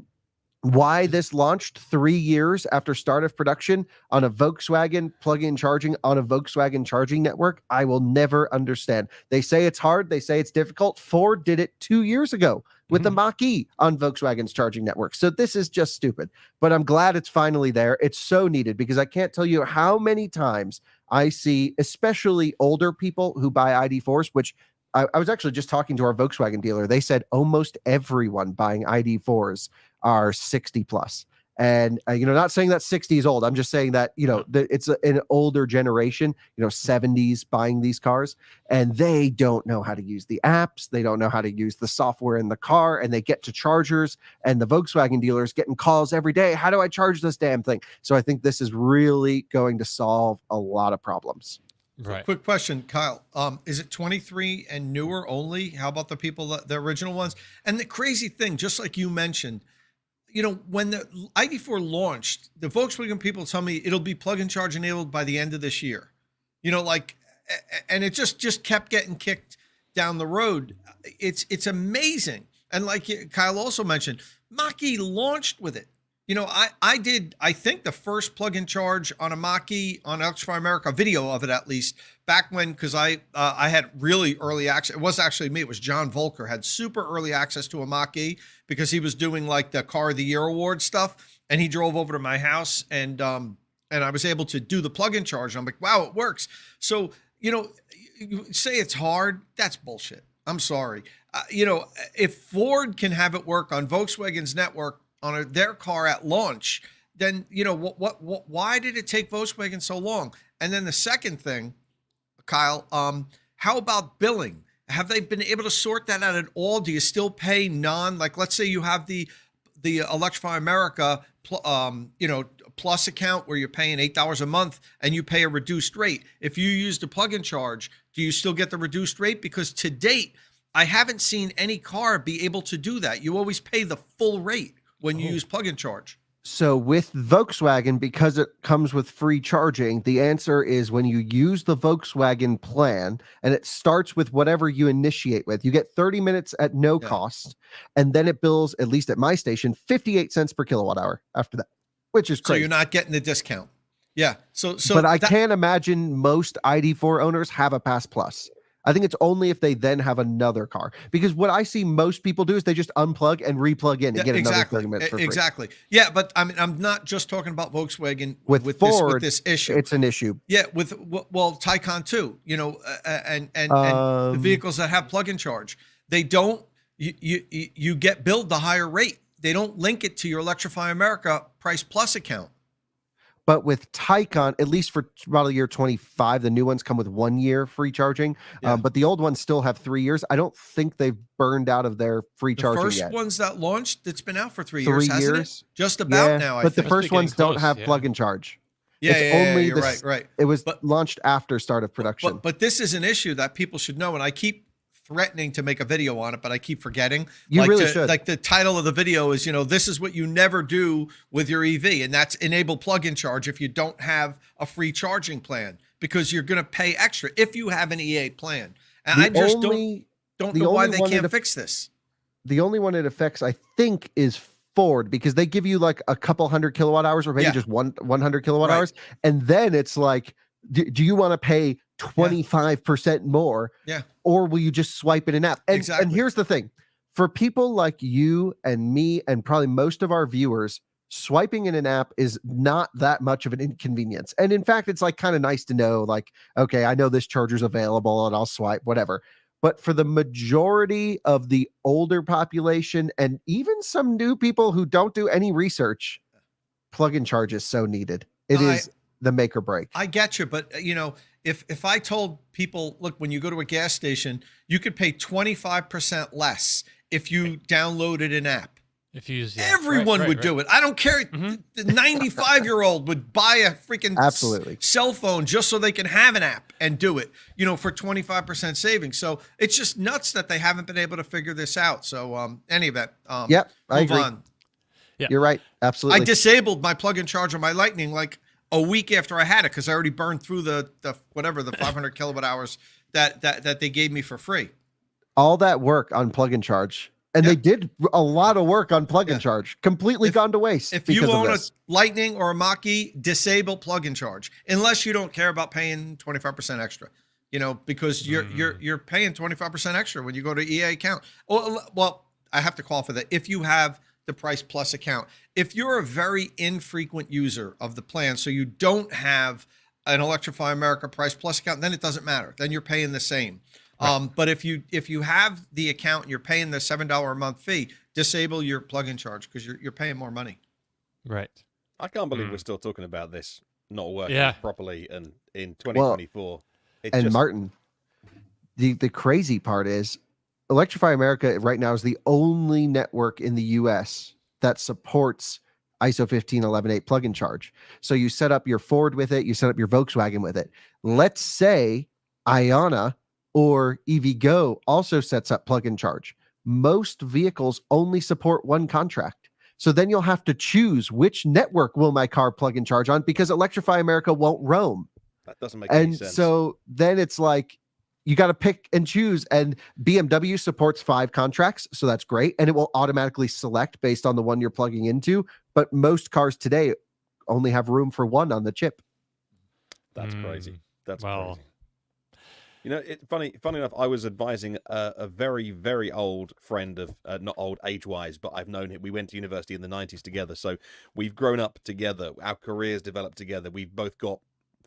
[SPEAKER 3] why this launched 3 years after start of production on a Volkswagen plug-in charging on a Volkswagen charging network, I will never understand. They say it's hard. They say it's difficult. Ford did it 2 years ago with the Mach-E on Volkswagen's charging network. So this is just stupid. But I'm glad it's finally there. It's so needed because I can't tell you how many times I see, especially older people who buy ID4s, which I was actually just talking to our Volkswagen dealer. They said almost everyone buying ID4s are 60 plus. And not saying that 60 is old. I'm just saying that that it's an older generation, 70s buying these cars, and they don't know how to use the apps. They don't know how to use the software in the car, and they get to chargers, and the Volkswagen dealers getting calls every day. How do I charge this damn thing? So I think this is really going to solve a lot of problems.
[SPEAKER 2] Right.
[SPEAKER 4] Quick question, Kyle. Is it 23 and newer only? How about the the original ones? And the crazy thing, just like you mentioned, when the ID4 launched, the Volkswagen people tell me it'll be plug and charge enabled by the end of this year. And it just kept getting kicked down the road. It's amazing. And like Kyle also mentioned, Mach-E launched with it. I think the first plug-in charge on a Mach-E on Electrify America, video of it at least, back when, because I had really early access. It wasn't actually me. It was John Volker had super early access to a Mach-E because he was doing like the Car of the Year award stuff, and he drove over to my house, and I was able to do the plug-in charge. And I'm like, wow, it works. So you say it's hard. That's bullshit. I'm sorry. If Ford can have it work on Volkswagen's network on their car at launch, then why did it take Volkswagen so long? And then the second thing, Kyle, how about billing? Have they been able to sort that out at all? Do you still pay like let's say you have the Electrify America plus account where you're paying $8 a month and you pay a reduced rate. If you use the plug-in charge, do you still get the reduced rate? Because to date, I haven't seen any car be able to do that. You always pay the full rate when you use plug-in charge.
[SPEAKER 3] So with Volkswagen, because it comes with free charging, the answer is when you use the Volkswagen plan, and it starts with whatever you initiate with, you get 30 minutes at no cost, and then it bills, at least at my station, 58 cents per kilowatt hour after that, which is crazy.
[SPEAKER 4] So you're not getting the discount. Yeah. So
[SPEAKER 3] but I can't imagine most ID4 owners have a Pass Plus. I think it's only if they then have another car, because what I see most people do is they just unplug and replug in and get another 30 minutes for free.
[SPEAKER 4] Exactly. Yeah, but I mean, I'm not just talking about Volkswagen with
[SPEAKER 3] Ford,
[SPEAKER 4] this issue.
[SPEAKER 3] It's an issue.
[SPEAKER 4] Yeah, with Taycan too. And the vehicles that have plug-in charge, they don't. You get billed the higher rate. They don't link it to your Electrify America Price Plus account.
[SPEAKER 3] But with Taycan, at least for model year 25, the new ones come with 1 year free charging.
[SPEAKER 4] Yeah.
[SPEAKER 3] But the old ones still have 3 years. I don't think they've burned out of their free charging yet.
[SPEAKER 4] The first ones that launched, it's been out for 3
[SPEAKER 3] years,
[SPEAKER 4] hasn't it? Just about now, I
[SPEAKER 3] think. But the first
[SPEAKER 2] getting
[SPEAKER 3] ones don't
[SPEAKER 2] close,
[SPEAKER 3] have plug and charge.
[SPEAKER 4] Yeah,
[SPEAKER 3] it's only
[SPEAKER 4] you're right.
[SPEAKER 3] It was launched after start of production.
[SPEAKER 4] But this is an issue that people should know, and I keep threatening to make a video on it, but I keep forgetting.
[SPEAKER 3] You really should.
[SPEAKER 4] Like the title of the video is, this is what you never do with your EV, and that's enable plug-in charge if you don't have a free charging plan, because you're going to pay extra if you have an E8 plan. And I just don't know why they can't fix this.
[SPEAKER 3] The only one it affects, I think, is Ford, because they give you like a couple 100 kilowatt hours, or maybe just 100 kilowatt hours, and then it's like, do you want to pay 25% more, or will you just swipe in an app? And here's the thing, for people like you and me and probably most of our viewers, swiping in an app is not that much of an inconvenience. And in fact, it's like kind of nice to know, like, okay, I know this charger's available and I'll swipe, whatever. But for the majority of the older population and even some new people who don't do any research, plug-in charge is so needed. It is the make or break.
[SPEAKER 4] I get you, but if I told people, look, when you go to a gas station, you could pay 25% less if you downloaded an app.
[SPEAKER 2] If you use
[SPEAKER 4] everyone would do it. I don't care. The 95-year-old would buy a freaking cell phone just so they can have an app and do it, for 25% savings. So it's just nuts that they haven't been able to figure this out. So any of that,
[SPEAKER 3] I
[SPEAKER 4] move
[SPEAKER 3] agree.
[SPEAKER 4] on.
[SPEAKER 2] Yeah.
[SPEAKER 3] You're right. Absolutely.
[SPEAKER 4] I disabled my plug-in charge on my Lightning like a week after I had it, because I already burned through the 500 kilowatt hours that they gave me for free.
[SPEAKER 3] All that work on plug-in charge. And they did a lot of work on plug-in charge, completely gone to waste.
[SPEAKER 4] If you own a Lightning or a Mach-E, disable plug-in charge, unless you don't care about paying 25% extra, because you're paying 25% extra when you go to EA account. Well, I have to qualify that. If you have the Price Plus account, if you're a very infrequent user of the plan, so you don't have an Electrify America Price Plus account, then it doesn't matter. Then you're paying the same. But if you have the account and you're paying the $7 a month fee, disable your plug-in charge, because you're paying more money.
[SPEAKER 2] Right.
[SPEAKER 1] I can't believe we're still talking about this not working
[SPEAKER 2] Yeah.
[SPEAKER 1] properly and in 2024. It's
[SPEAKER 3] And
[SPEAKER 1] just,
[SPEAKER 3] Martin, the crazy part is Electrify America right now is the only network in the US that supports ISO 15118 plug-in charge. So you set up your Ford with it, you set up your Volkswagen with it. Let's say Ionna or EVgo also sets up plug-in charge. Most vehicles only support one contract. So then you'll have to choose which network will my car plug and charge on, because Electrify America won't roam.
[SPEAKER 1] that doesn't make any
[SPEAKER 3] And
[SPEAKER 1] sense.
[SPEAKER 3] so then it's like you got to pick and choose. And BMW supports 5 contracts, so that's great. And it will automatically select based on the one you're plugging into. But most cars today only have room for one on the chip.
[SPEAKER 1] That's crazy. That's
[SPEAKER 2] well.
[SPEAKER 1] crazy. You know, funny enough, I was advising a very, very old friend of, not old age-wise, but I've known him. We went to university in the 90s together, so we've grown up together. Our careers developed together. We've both got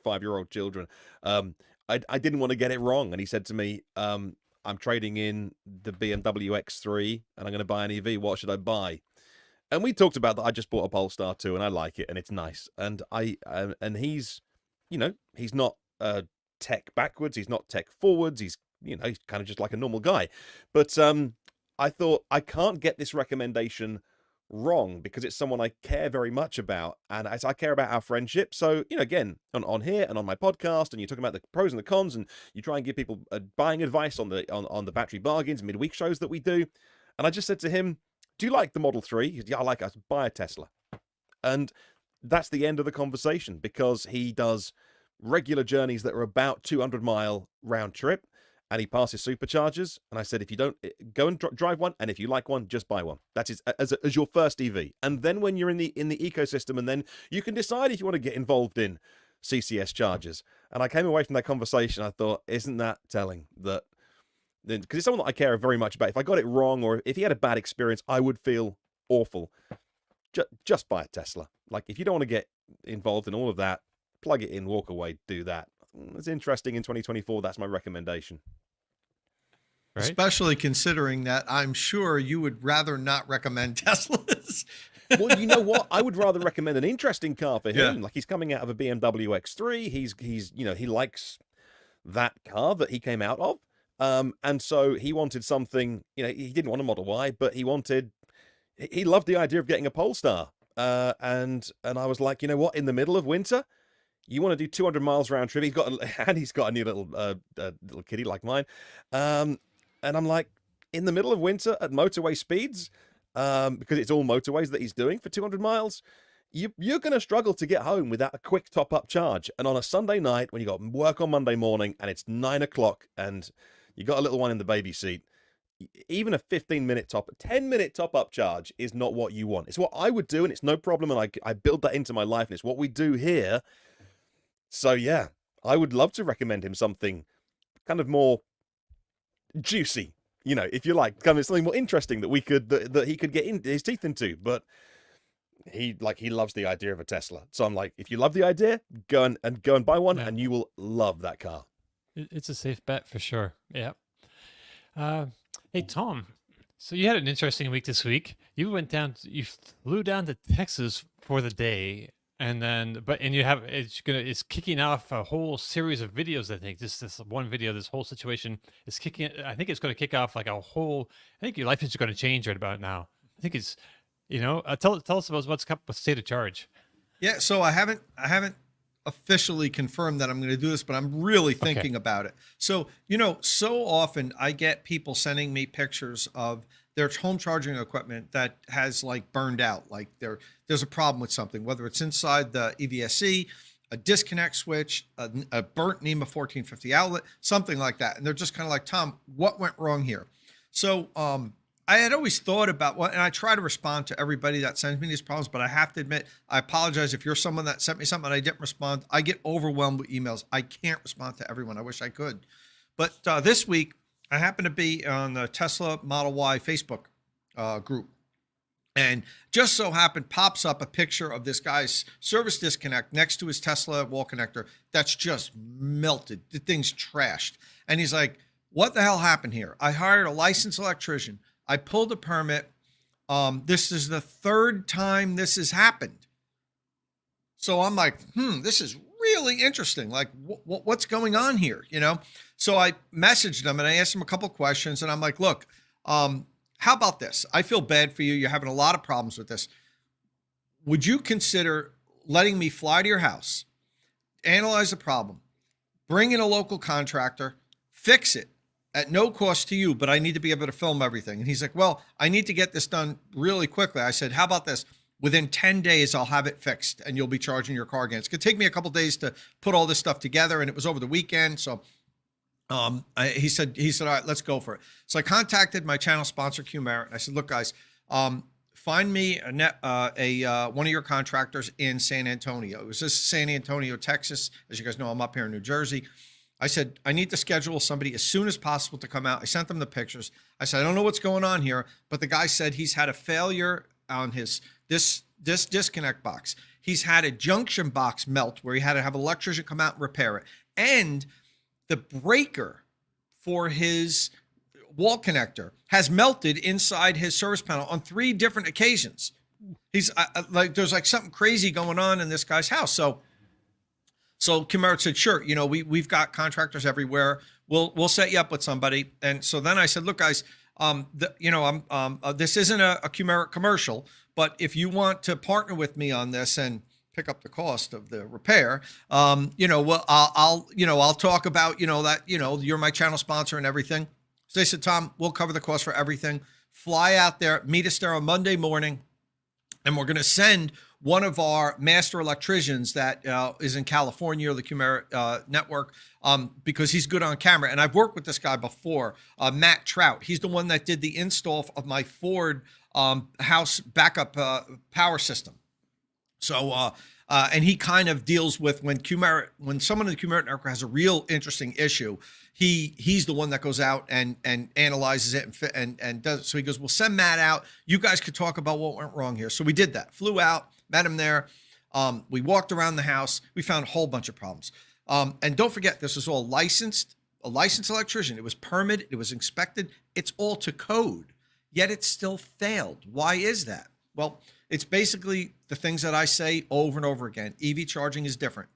[SPEAKER 1] 5-year-old children. I didn't want to get it wrong, and he said to me, I'm trading in the BMW X3, and I'm going to buy an EV. What should I buy? And we talked about that. I just bought a Polestar 2, and I like it, and it's nice. And and he's, you know, he's not tech backwards, he's not tech forwards, he's, you know, he's kind of just like a normal guy. But I thought, I can't get this recommendation wrong because it's someone I care very much about, and I care about our friendship. So, you know, again, on here and on my podcast, and you're talking about the pros and the cons, and you try and give people buying advice on the battery bargains midweek shows that we do. And I just said to him, do you like the Model 3? He said, yeah, I like it. I said, buy a Tesla. And that's the end of the conversation, because he does regular journeys that are about 200-mile round trip, and he passes superchargers. And I said, if you don't, go and drive one, and if you like one, just buy one. That is as your first EV. And then when you're in the ecosystem, and then you can decide if you want to get involved in CCS chargers. And I came away from that conversation, I thought, isn't that telling? That, because it's someone that I care very much about. If I got it wrong, or if he had a bad experience, I would feel awful. Just buy a Tesla. Like, if you don't want to get involved in all of that, plug it in, walk away, do that. It's interesting in 2024. That's my recommendation.
[SPEAKER 2] Right?
[SPEAKER 4] Especially considering that I'm sure you would rather not recommend Teslas.
[SPEAKER 1] Well, you know what? I would rather recommend an interesting car for him.
[SPEAKER 4] Yeah.
[SPEAKER 1] Like, he's coming out of a BMW X3. He's you know, he likes that car that he came out of. And so he wanted something, you know, he didn't want a Model Y, but he loved the idea of getting a Polestar. And I was like, you know what? In the middle of winter, you want to do 200 miles round trip. He's got a new little kitty like mine. And I'm like, in the middle of winter at motorway speeds, because it's all motorways that he's doing for 200 miles, you're going to struggle to get home without a quick top-up charge. And on a Sunday night, when you got work on Monday morning, and it's 9 o'clock, and you got a little one in the baby seat, even a 10-minute top-up charge is not what you want. It's what I would do, and it's no problem, and I build that into my life, and it's what we do here. So yeah, I would love to recommend him something kind of more juicy, you know, if you like, kind of something more interesting that he could get his teeth into. But he loves the idea of a Tesla. So I'm like, if you love the idea, go and buy one, and you will love that car.
[SPEAKER 2] It's a safe bet for sure. Yeah. Hey, Tom. So you had an interesting week this week. You flew down to Texas for the day, and then it's kicking off a whole series of videos. I think this one video, this whole situation is kicking. I think it's going to kick off like a whole. I think your life is going to change right about now. I think it's, you know, tell us about what's state of charge.
[SPEAKER 4] Yeah, so I haven't officially confirmed that I'm going to do this, but I'm really thinking about it. So, you know, so often I get people sending me pictures of their home charging equipment that has like burned out, like there's a problem with something, whether it's inside the EVSE, a disconnect switch, a burnt NEMA 1450 outlet, something like that. And they're just kind of like, Tom, what went wrong here? So I had always thought about and I try to respond to everybody that sends me these problems, but I have to admit, I apologize if you're someone that sent me something and I didn't respond. I get overwhelmed with emails. I can't respond to everyone. I wish I could. But this week, I happen to be on the Tesla Model Y Facebook group. And just so happened, pops up a picture of this guy's service disconnect next to his Tesla wall connector that's just melted. The thing's trashed. And he's like, what the hell happened here? I hired a licensed electrician. I pulled a permit. This is the third time this has happened. So I'm like, this is really interesting. Like, what's going on here? You know? So I messaged him and I asked him a couple questions, and I'm like, look, how about this? I feel bad for you. You're having a lot of problems with this. Would you consider letting me fly to your house, analyze the problem, bring in a local contractor, fix it at no cost to you, but I need to be able to film everything? And he's like, well, I need to get this done really quickly. I said, how about this? Within 10 days, I'll have it fixed and you'll be charging your car again. It's going to take me a couple days to put all this stuff together. And it was over the weekend. So he said, all right, let's go for it. So I contacted my channel sponsor, Q Merit. I said, look, guys, find me one of your contractors in San Antonio. It was just San Antonio, Texas. As you guys know, I'm up here in New Jersey. I said, I need to schedule somebody as soon as possible to come out. I sent them the pictures. I said, I don't know what's going on here, but the guy said he's had a failure on this disconnect box. He's had a junction box melt where he had to have an electrician come out and repair it. And the breaker for his wall connector has melted inside his service panel on 3 different occasions. He's like, there's like something crazy going on in this guy's house. So Kim Merritt said, sure, you know, we've got contractors everywhere. We'll set you up with somebody. And so then I said, look, guys, this isn't a Q Merit commercial, but if you want to partner with me on this and pick up the cost of the repair, I'll talk about, that, you're my channel sponsor and everything. So they said, Tom, we'll cover the cost for everything. Fly out there, meet us there on Monday morning, and we're going to send one of our master electricians that is in California, or the Q Merit network, because he's good on camera. And I've worked with this guy before, Matt Trout. He's the one that did the install of my Ford house backup power system. So, and he kind of deals with when someone in the Q Merit network has a real interesting issue, he's the one that goes out and analyzes it and does it. So he goes, well, send Matt out. You guys could talk about what went wrong here. So we did that, flew out, met him there. We walked around the house. We found a whole bunch of problems. And don't forget, this was all a licensed electrician. It was permitted. It was inspected. It's all to code, yet it still failed. Why is that? Well, it's basically the things that I say over and over again. EV charging is different.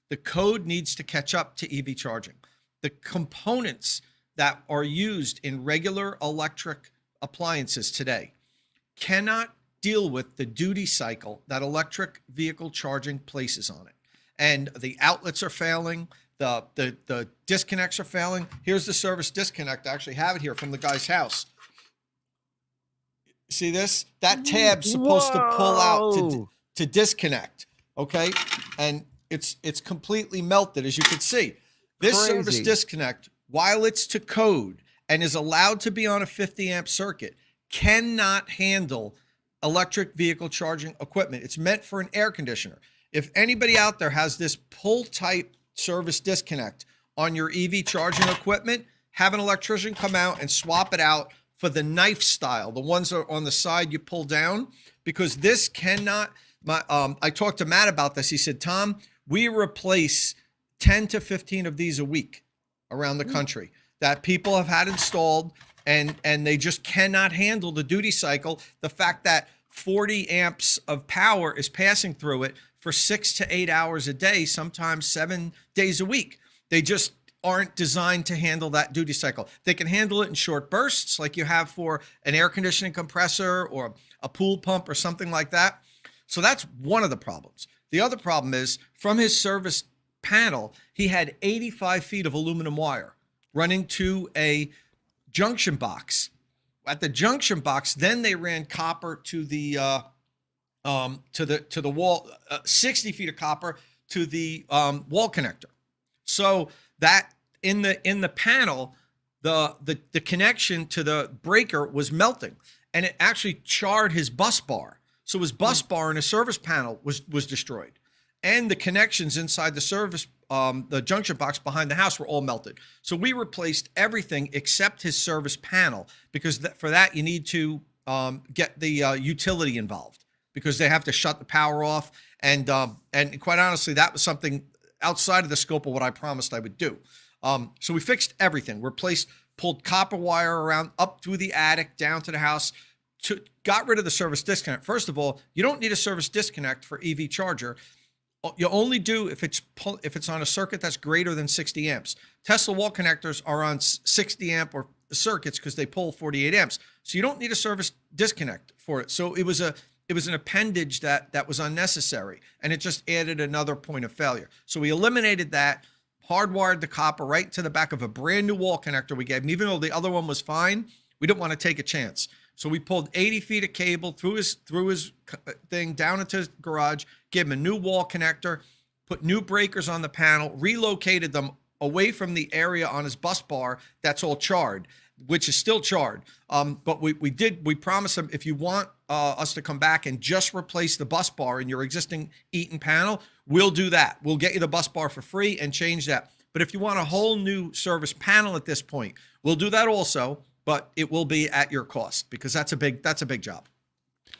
[SPEAKER 4] The code needs to catch up to EV charging. The components that are used in regular electric appliances today cannot deal with the duty cycle that electric vehicle charging places on it. And the outlets are failing. The disconnects are failing. Here's the service disconnect. I actually have it here from the guy's house. See this? That tab's supposed to pull out to disconnect, okay? And it's completely melted, as you can see. This service disconnect, while it's to code and is allowed to be on a 50 amp circuit, cannot handle electric vehicle charging equipment. It's meant for an air conditioner. If anybody out there has this pull type service disconnect on your EV charging equipment, have an electrician come out and swap it out for the knife style, the ones that are on the side you pull down, because this cannot, I talked to Matt about this. He said, Tom, we replace 10 to 15 of these a week around the country that people have had installed, and they just cannot handle the duty cycle. The fact that 40 amps of power is passing through it for 6 to 8 hours a day, sometimes 7 days a week. They just aren't designed to handle that duty cycle. They can handle it in short bursts like you have for an air conditioning compressor or a pool pump or something like that. So that's one of the problems. The other problem is, from his service panel, he had 85 feet of aluminum wire running to a junction box. At the junction box, then they ran copper to the wall, 60 feet of copper to the wall connector. So that in the panel, the connection to the breaker was melting, and it actually charred his bus bar. So his bus bar and his service panel was destroyed, and the connections inside the service, the junction box behind the house, were all melted. So we replaced everything except his service panel, because for that you need to get the utility involved, because they have to shut the power off. And quite honestly, that was something outside of the scope of what I promised I would do. So we fixed everything, pulled copper wire around up through the attic, down to the house, got rid of the service disconnect. First of all, you don't need a service disconnect for EV charger. You only do if it's on a circuit that's greater than 60 amps. Tesla wall connectors are on 60 amp or circuits because they pull 48 amps. So you don't need a service disconnect for it. So it was an appendage that was unnecessary, and it just added another point of failure. So we eliminated that, hardwired the copper right to the back of a brand new wall connector we gave him. Even though the other one was fine, we didn't want to take a chance. So we pulled 80 feet of cable through his thing down into his garage, gave him a new wall connector, put new breakers on the panel, relocated them away from the area on his bus bar that's all charred, which is still charred. But we promised him, if you want us to come back and just replace the bus bar in your existing Eaton panel, we'll do that. We'll get you the bus bar for free and change that. But if you want a whole new service panel at this point, we'll do that also. But it will be at your cost, because that's a big job.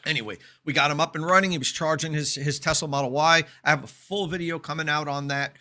[SPEAKER 4] Anyway, we got him up and running. He was charging his Tesla Model Y. I have a full video coming out on that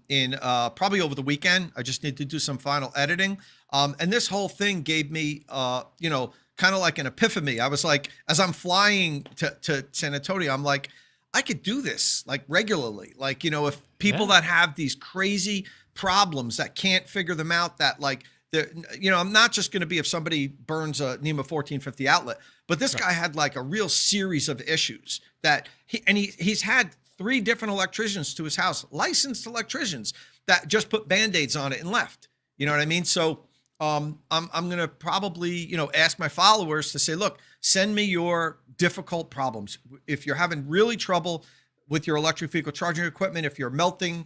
[SPEAKER 4] in probably over the weekend. I just need to do some final editing. And this whole thing gave me, kind of like an epiphany. I was like, as I'm flying to San Antonio, I'm like, I could do this like regularly. Like, if people that have these crazy problems that can't figure them out, that like, I'm not just going to be if somebody burns a NEMA 1450 outlet, but this guy had like a real series of issues that he's had 3 different electricians to his house, licensed electricians, that just put Band-Aids on it and left. You know what I mean? So I'm going to probably, ask my followers to say, look, send me your difficult problems. If you're having really trouble with your electric vehicle charging equipment, if you're melting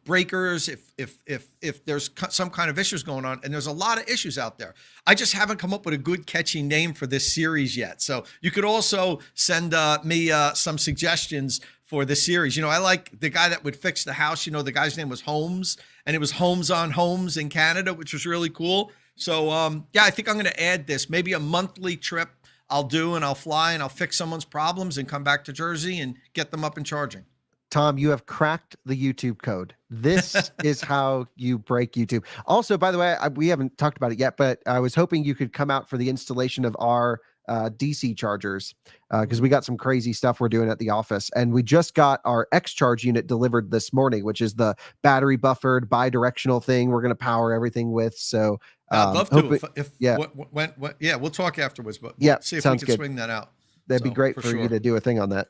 [SPEAKER 4] breakers, if there's some kind of issues going on, and there's a lot of issues out there. I just haven't come up with a good catchy name for this series yet. So you could also send me some suggestions for the series. I like the guy that would fix the house. The guy's name was Holmes, and it was Homes on Homes in Canada, which was really cool. So I think I'm going to add this, maybe a monthly trip I'll do, and I'll fly and I'll fix someone's problems and come back to Jersey and get them up and charging.
[SPEAKER 3] Tom, you have cracked the YouTube code. This is how you break YouTube. Also, by the way, we haven't talked about it yet, but I was hoping you could come out for the installation of our DC chargers, because we got some crazy stuff we're doing at the office. And we just got our X-Charge unit delivered this morning, which is the battery buffered bi-directional thing we're going to power everything with. So
[SPEAKER 4] I'd love to. We'll talk afterwards, but we'll see if we can swing that out.
[SPEAKER 3] That'd be great for you to do a thing on that.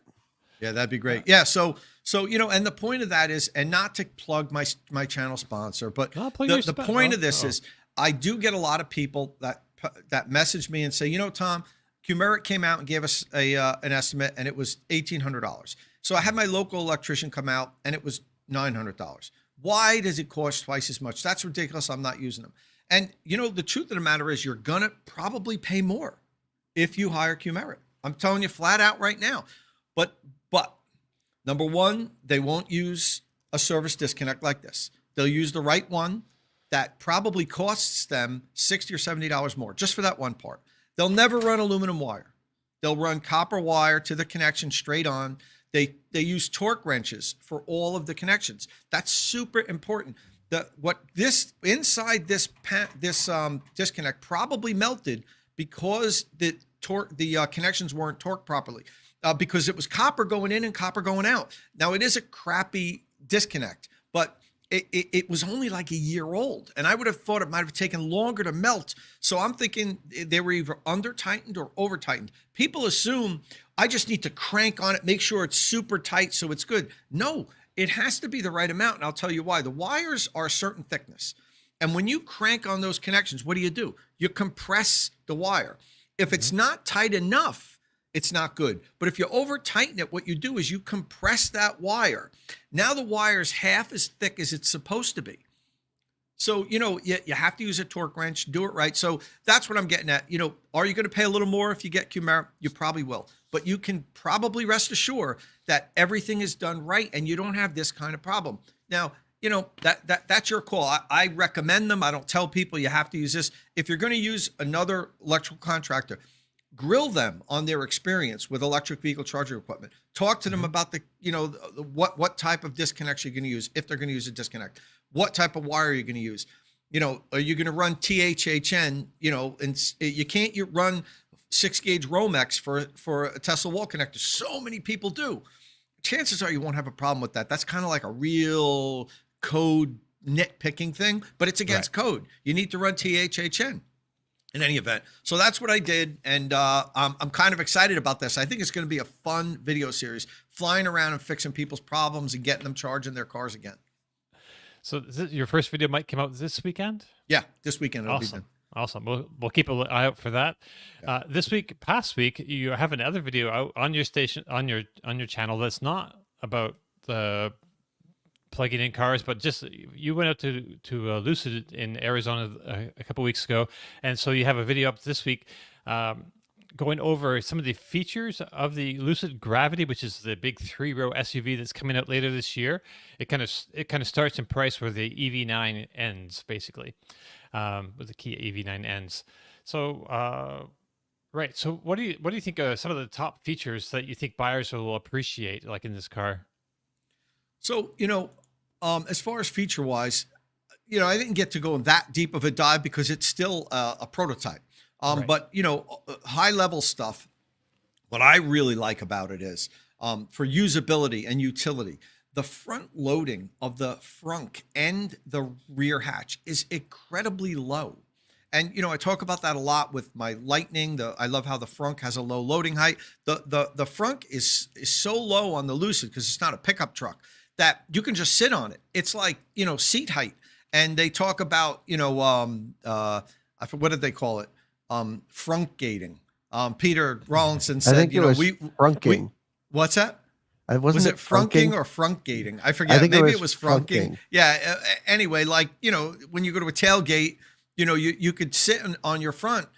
[SPEAKER 4] Yeah, that'd be great. Yeah, so and the point of that is, and not to plug my channel sponsor, but the point of this is, I do get a lot of people that message me and say, Tom, Qmerit came out and gave us an estimate, and it was $1,800. So I had my local electrician come out, and it was $900. Why does it cost twice as much? That's ridiculous. I'm not using them. And the truth of the matter is, you're gonna probably pay more if you hire Qmerit. I'm telling you flat out right now. But number one, they won't use a service disconnect like this. They'll use the right one that probably costs them $60 or $70 more just for that one part. They'll never run aluminum wire. They'll run copper wire to the connection straight on. They use torque wrenches for all of the connections. That's super important. Inside this disconnect probably melted because the connections weren't torqued properly. Because it was copper going in and copper going out. Now, it is a crappy disconnect, but it was only like a year old, and I would have thought it might have taken longer to melt. So I'm thinking they were either under-tightened or over-tightened. People assume I just need to crank on it, make sure it's super tight so it's good. No, it has to be the right amount, and I'll tell you why. The wires are a certain thickness, and when you crank on those connections, what do? You compress the wire. If it's not tight enough, it's not good. But if you over tighten it, what you do is you compress that wire. Now the wire's half as thick as it's supposed to be. So, you have to use a torque wrench, do it right. So that's what I'm getting at. Are you going to pay a little more if you get Qmerit? You probably will. But you can probably rest assured that everything is done right and you don't have this kind of problem. Now, that's your call. I recommend them. I don't tell people you have to use this. If you're going to use another electrical contractor, grill them on their experience with electric vehicle charging equipment. Talk to them about what type of disconnects you're going to use, if they're going to use a disconnect. What type of wire are you going to use? Are you going to run THHN? And you can't run 6-gauge Romex for a Tesla wall connector. So many people do. chances are you won't have a problem with that. That's kind of like a real code nitpicking thing, but it's against code. You need to run THHN in any event. So that's what I did. And I'm kind of excited about this. I think it's going to be a fun video series, flying around and fixing people's problems and getting them charging their cars again.
[SPEAKER 2] So your first video might come out this weekend?
[SPEAKER 4] Yeah, this weekend it'll be done.
[SPEAKER 2] Awesome. We'll keep an eye out for that. Past week, you have another video out on your station, on your channel that's not about the plugging in cars, but just you went out to Lucid in Arizona a couple weeks ago, and so you have a video up this week going over some of the features of the Lucid Gravity, which is the big 3-row SUV that's coming out later this year. It kind of starts in price where the EV9 ends, basically, with the Kia EV9 ends. So right. So what do you think are some of the top features that you think buyers will appreciate, like in this car?
[SPEAKER 4] So, as far as feature wise, I didn't get to go in that deep of a dive because it's still a prototype. But, high level stuff, what I really like about it is for usability and utility, the front loading of the frunk and the rear hatch is incredibly low. And, I talk about that a lot with my Lightning. I love how the frunk has a low loading height. The frunk is so low on the Lucid because it's not a pickup truck that you can just sit on it. It's like, seat height. And they talk about, what did they call it? Frunk gating. Peter Rawlinson said,
[SPEAKER 3] I think it was frunking.
[SPEAKER 4] What's that?
[SPEAKER 3] Was
[SPEAKER 4] it frunking or frunk gating? I forget. Maybe it was frunking. Yeah. Anyway, like, when you go to a tailgate, you could sit on your front,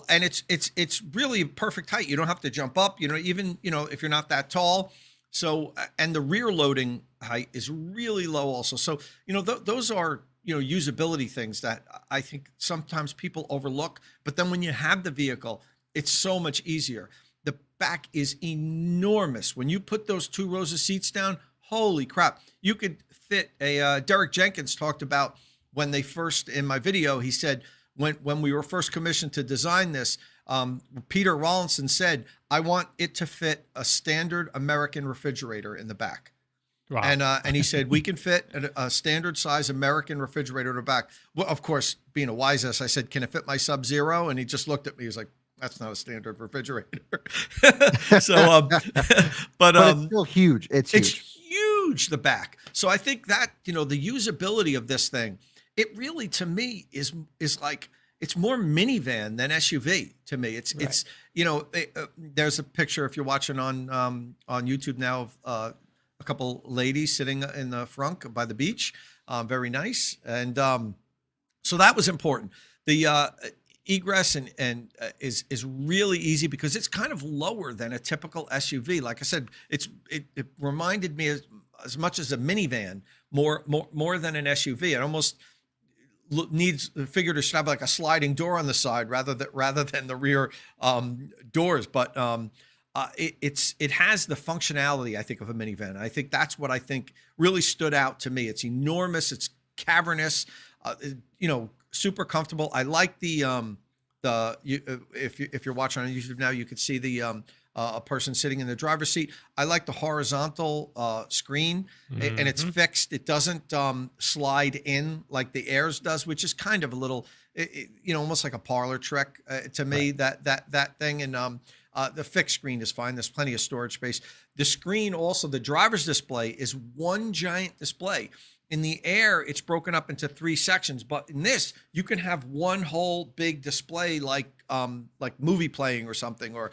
[SPEAKER 4] and it's really perfect height. You don't have to jump up, even, if you're not that tall. So, and the rear loading height is really low also. So, those are, usability things that I think sometimes people overlook, but then when you have the vehicle, it's so much easier. The back is enormous. When you put those 2 rows of seats down, holy crap, you could fit Derek Jenkins talked about when they first, in my video, he said, when we were first commissioned to design this, Peter Rawlinson said, I want it to fit a standard American refrigerator in the back. Wow. And he said, we can fit a standard size American refrigerator in the back. Well, of course, being a wise ass, I said, can it fit my Sub-Zero? And he just looked at me. He was like, that's not a standard refrigerator. So, but
[SPEAKER 3] it's still huge. It's
[SPEAKER 4] huge, the back. So I think that, the usability of this thing, it really, to me, is like, it's more minivan than SUV to me. It's there's a picture, if you're watching on YouTube now, of a couple ladies sitting in the front by the beach. Very nice. And so that was important. The egress and is really easy because it's kind of lower than a typical SUV. Like I said, it reminded me as much as a minivan, more than an SUV. It almost needs the figure to have like a sliding door on the side rather than the rear doors. But it has the functionality, I think, of a minivan. I think that's what I think really stood out to me. It's enormous. It's cavernous. Super comfortable. I like if you're watching on YouTube now, you could see a person sitting in the driver's seat. I like the horizontal screen, and it's fixed. It doesn't slide in like the Airs does, which is kind of a little, almost like a parlor trick to me. Right. That thing, and the fixed screen is fine. There's plenty of storage space. The screen also, the driver's display is one giant display. In the Air, it's broken up into 3 sections, but in this, you can have one whole big display like movie playing or something, or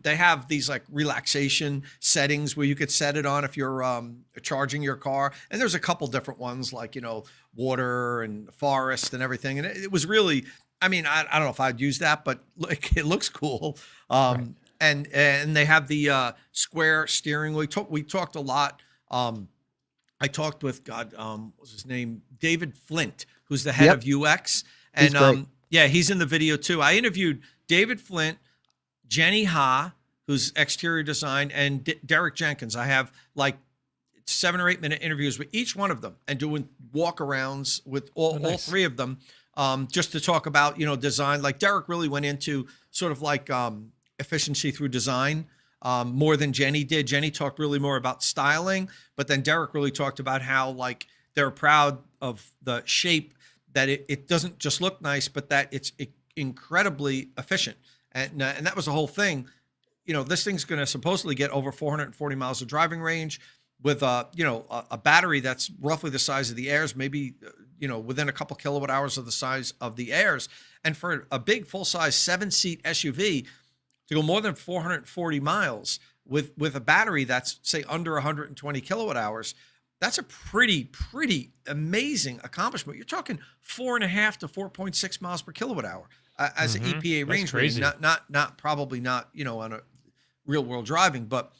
[SPEAKER 4] they have these like relaxation settings where you could set it on if you're charging your car. And there's a couple different ones like, water and forest and everything. And it was really, I mean, I don't know if I'd use that, but like, it looks cool. Right. And they have the square steering wheel. We talked a lot. I talked with what's his name? David Flint, who's the head of UX. And he's in the video too. I interviewed David Flint, Jenny Ha, who's exterior design, and Derek Jenkins. I have like 7 or 8 minute interviews with each one of them and doing walk-arounds with all 3 of them, just to talk about, design. Like Derek really went into sort of like efficiency through design. more than Jenny did. Jenny talked really more about styling, but then Derek really talked about how like they're proud of the shape, that it doesn't just look nice, but that it's incredibly efficient. And that was the whole thing. You know, this thing's going to supposedly get over 440 miles of driving range with a battery that's roughly the size of the Airs, maybe within a couple kilowatt hours of the size of the Airs. And for a big full-size 7-seat SUV to go more than 440 miles with a battery that's say under 120 kilowatt hours, that's a pretty amazing accomplishment. You're talking 4.5 to 4.6 miles per kilowatt hour as an EPA range rating, not probably not on a real world driving, but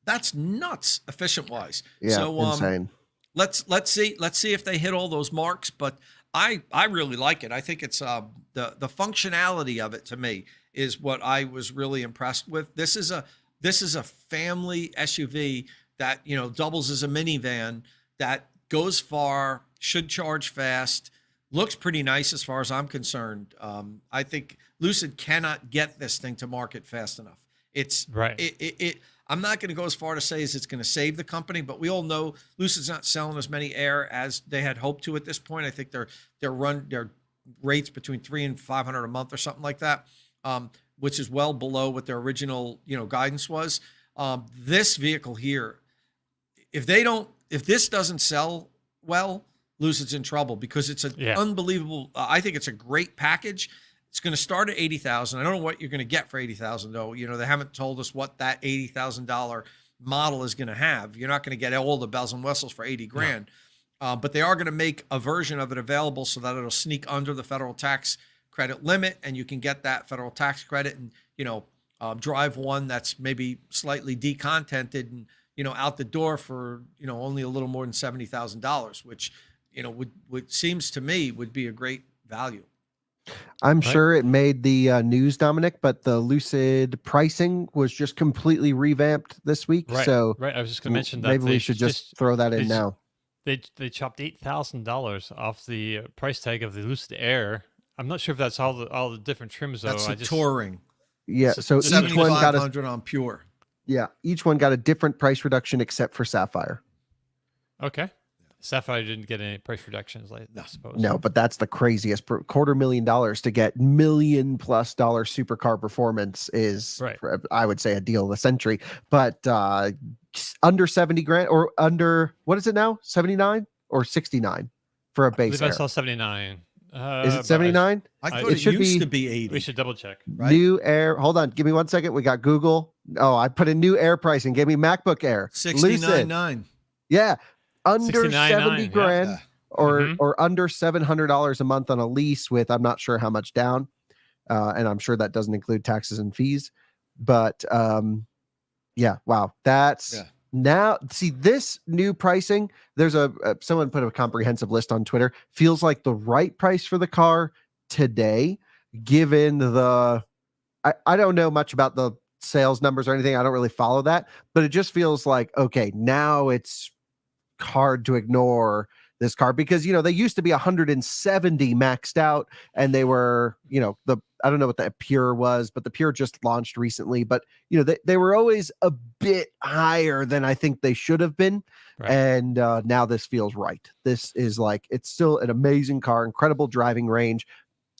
[SPEAKER 4] that's nuts efficient wise.
[SPEAKER 3] Yeah,
[SPEAKER 4] so
[SPEAKER 3] insane.
[SPEAKER 4] Let's see if they hit all those marks, but I really like it. I think it's the functionality of it to me is what I was really impressed with. This is a family SUV that doubles as a minivan, that goes far, should charge fast, looks pretty nice as far as I'm concerned. I think Lucid cannot get this thing to market fast enough. It's right. I'm not going to go as far to say as it's going to save the company, but we all know Lucid's not selling as many Air as they had hoped to at this point. I think their rates between $300 and $500 a month or something like that, which is well below what their original guidance was. This vehicle here, if this doesn't sell well, Lucid's in trouble, because it's an unbelievable. I think it's a great package. It's going to start at $80,000. I don't know what you're going to get for $80,000 though. They haven't told us what that $80,000 model is going to have. You're not going to get all the bells and whistles for 80 grand. No. But they are going to make a version of it available so that it'll sneak under the federal tax credit limit, and you can get that federal tax credit and drive one that's maybe slightly decontented and out the door for only a little more than $70,000, which would seems to me would be a great value.
[SPEAKER 3] I'm sure it made the news, Domenick, but the Lucid pricing was just completely revamped this week.
[SPEAKER 2] Right,
[SPEAKER 3] so
[SPEAKER 2] I was just going to mention that.
[SPEAKER 3] Maybe we should just throw that in now.
[SPEAKER 2] They chopped $8,000 off the price tag of the Lucid Air. I'm not sure if that's all the different trims though.
[SPEAKER 4] That's the touring.
[SPEAKER 3] Yeah, so each one got
[SPEAKER 4] on pure.
[SPEAKER 3] Yeah, each one got a different price reduction except for Sapphire.
[SPEAKER 2] Okay. Sapphire didn't get any price reductions, I suppose.
[SPEAKER 3] No, but that's the craziest. $250,000 to get $1 million+ supercar performance is,
[SPEAKER 2] right,
[SPEAKER 3] I would say, a deal of the century. But under 70 grand, or under, what is it now? 79 or 69 for a base Air?
[SPEAKER 2] I saw 79.
[SPEAKER 3] Is it 79?
[SPEAKER 4] I thought it used to be 80.
[SPEAKER 2] We should double check.
[SPEAKER 3] Right? New Air. Hold on. Give me 1 second. We got Google. Oh, I put in new Air pricing. Gave me MacBook Air.
[SPEAKER 4] 69.9.
[SPEAKER 3] Yeah. Under 70 grand,
[SPEAKER 2] yeah.
[SPEAKER 3] or under $700 a month on a lease with, I'm not sure how much down. And I'm sure that doesn't include taxes and fees. But yeah, wow. That's now, see, this new pricing, there's someone put a comprehensive list on Twitter, feels like the right price for the car today, given I don't know much about the sales numbers or anything. I don't really follow that, but it just feels like, okay, now it's hard to ignore this car, because they used to be 170 maxed out, and they were I don't know what the Pure was, but the Pure just launched recently, but they were always a bit higher than I think they should have been. Right. And now this feels right. This is like, it's still an amazing car, incredible driving range.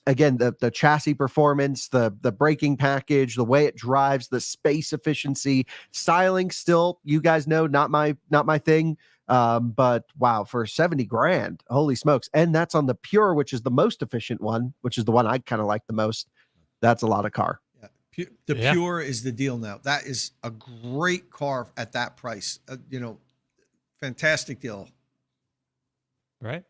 [SPEAKER 3] Again, the chassis performance, the braking package, the way it drives, the space efficiency, styling, still, you guys know, not my thing. But wow, for 70 grand, holy smokes. And that's on the Pure, which is the most efficient one, which is the one I kind of like the most. That's a lot of car.
[SPEAKER 4] Yeah. The Pure is the deal now. That is a great car at that price. Fantastic deal.
[SPEAKER 2] Right.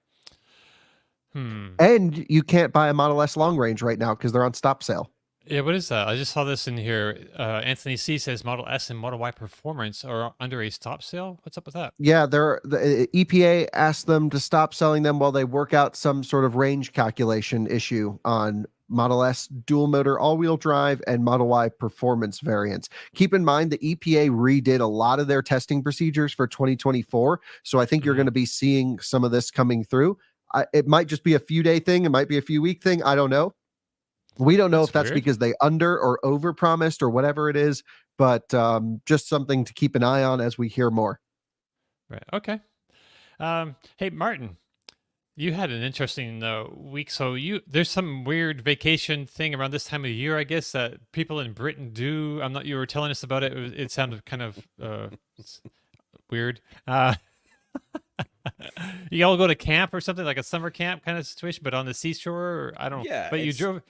[SPEAKER 3] And you can't buy a Model S long range right now because they're on stop sale.
[SPEAKER 2] Yeah, what is that? I just saw this in here. Anthony C says Model S and Model Y performance are under a stop sale. What's up with that?
[SPEAKER 3] Yeah, the EPA asked them to stop selling them while they work out some sort of range calculation issue on Model S dual motor all-wheel drive and Model Y performance variants. Keep in mind the EPA redid a lot of their testing procedures for 2024, so I think you're going to be seeing some of this coming through. It might just be a few day thing. It might be a few week thing. I don't know. We don't know if that's
[SPEAKER 2] weird.
[SPEAKER 3] because they under or over promised or whatever it is, but just something to keep an eye on as we hear more.
[SPEAKER 2] Right. Okay. Hey, Martyn, you had an interesting week. So there's some weird vacation thing around this time of the year, I guess, that people in Britain do. You were telling us about it. It sounded kind of weird. You all go to camp or something, like a summer camp kind of situation, but on the seashore, or I don't know.
[SPEAKER 1] Yeah,
[SPEAKER 2] But you drove.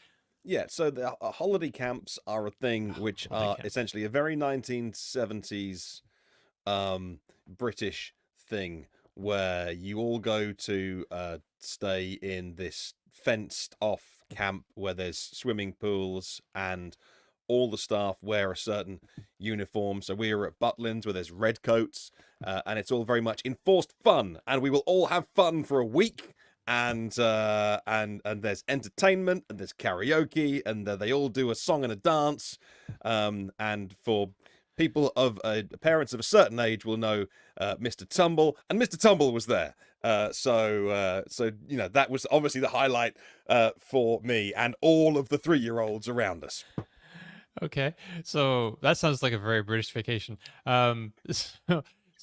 [SPEAKER 1] Yeah, so the holiday camps are a thing which are essentially a very 1970s British thing where you all go to stay in this fenced off camp where there's swimming pools and all the staff wear a certain uniform. So we are at Butlins where there's red coats and it's all very much enforced fun, and we will all have fun for a week. And there's entertainment and there's karaoke and they all do a song and a dance. And for people of parents of a certain age will know Mr. Tumble, and Mr. Tumble was there. So that was obviously the highlight for me and all of the 3-year-olds around us.
[SPEAKER 2] Okay, so that sounds like a very British vacation.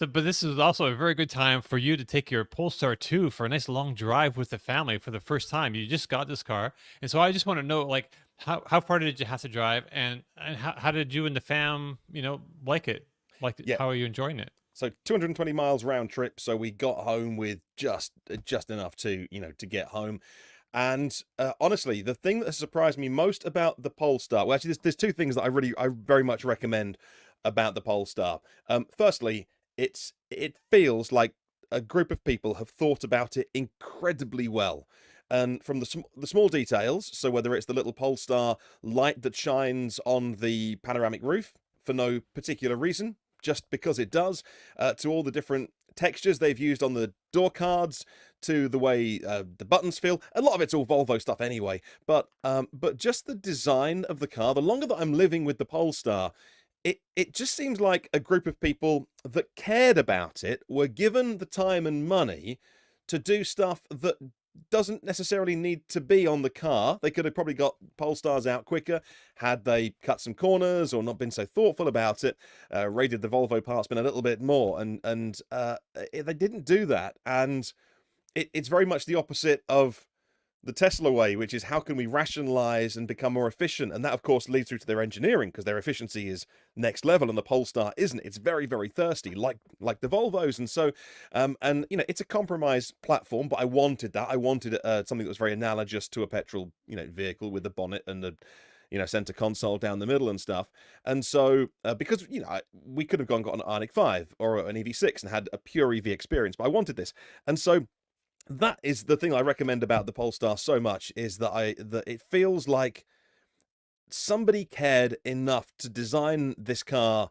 [SPEAKER 2] But this is also a very good time for you to take your Polestar 2 for a nice long drive with the family for the first time. You just got this car, and so I just want to know, like, how far did you have to drive, and how did you and the fam, like it? How are you enjoying it?
[SPEAKER 1] So 220 miles round trip. So we got home with just enough to get home. And honestly, the thing that has surprised me most about the Polestar, well, actually, there's 2 things that I very much recommend about the Polestar. Firstly, it feels like a group of people have thought about it incredibly well. And from the small details, so whether it's the little Polestar light that shines on the panoramic roof for no particular reason, just because it does, to all the different textures they've used on the door cards, to the way the buttons feel. A lot of it's all Volvo stuff anyway, but just the design of the car, the longer that I'm living with the Polestar, it just seems like a group of people that cared about it were given the time and money to do stuff that doesn't necessarily need to be on the car. They could have probably got Polestars out quicker had they cut some corners or not been so thoughtful about it, raided the Volvo parts bin a little bit more, and they didn't do that. And it's very much the opposite of the Tesla way, which is how can we rationalize and become more efficient? And that, of course, leads through to their engineering, because their efficiency is next level, and the Polestar isn't. It's very, very thirsty, like the Volvos. And so, it's a compromise platform, but I wanted that. I wanted something that was very analogous to a petrol, vehicle with the bonnet and the, center console down the middle and stuff. And so, because, we could have got an Ioniq 5 or an EV6 and had a pure EV experience, but I wanted this. And so, that is the thing I recommend about the Polestar so much, is that it feels like somebody cared enough to design this car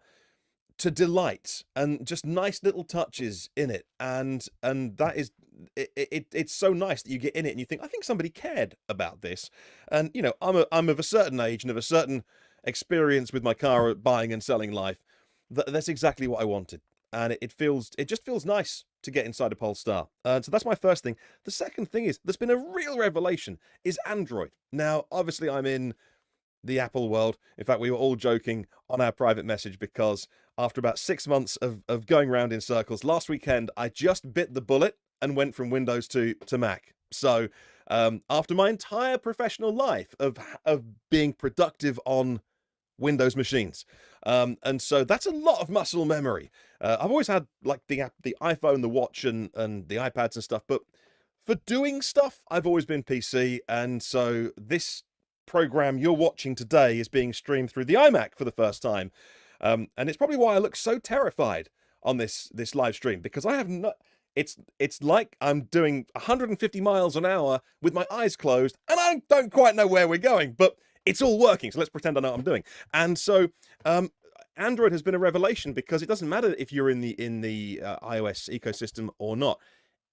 [SPEAKER 1] to delight, and just nice little touches in it, and that is it's so nice that you get in it and you think, I think somebody cared about this. And I'm of a certain age and of a certain experience with my car buying and selling life. That's exactly what I wanted. And it just feels nice to get inside a Polestar. So that's my first thing. The second thing is, there's been a real revelation, is Android. Now, obviously, I'm in the Apple world. In fact, we were all joking on our private message, because after about 6 months of going around in circles, last weekend, I just bit the bullet and went from Windows to Mac. So after my entire professional life of being productive on Windows machines. And so that's a lot of muscle memory. I've always had like the iPhone, the watch, and the iPads and stuff, but for doing stuff, I've always been PC. And so this program you're watching today is being streamed through the iMac for the first time. And it's probably why I look so terrified on this live stream, because I have no, it's like I'm doing 150 miles an hour with my eyes closed, and I don't quite know where we're going, but it's all working, so let's pretend I know what I'm doing. And so Android has been a revelation, because it doesn't matter if you're in the iOS ecosystem or not.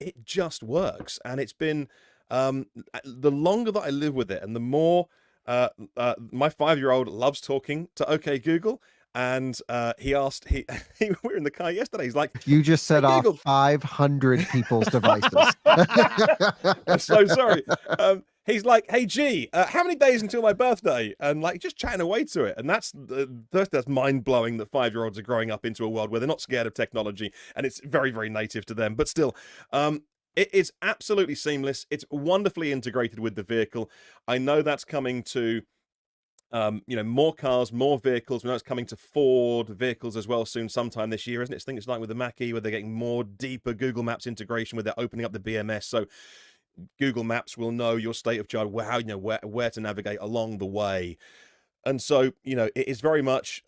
[SPEAKER 1] It just works. And it's been the longer that I live with it, and the more my 5-year-old loves talking to OK Google. And he asked, we were in the car yesterday, he's like,
[SPEAKER 3] you just set
[SPEAKER 1] hey,
[SPEAKER 3] off
[SPEAKER 1] Google.
[SPEAKER 3] 500 people's devices.
[SPEAKER 1] I'm so sorry. He's like, "Hey G, how many days until my birthday?" And like just chatting away to it, and that's mind blowing that 5-year-olds are growing up into a world where they're not scared of technology, and it's very, very native to them. But still, it is absolutely seamless. It's wonderfully integrated with the vehicle. I know that's coming to more cars, more vehicles. We know it's coming to Ford vehicles as well soon, sometime this year, isn't it? I think it's like with the Mach-E, where they're getting more deeper Google Maps integration, where they're opening up the BMS, so Google Maps will know your state of charge, where to navigate along the way. And so, it is very much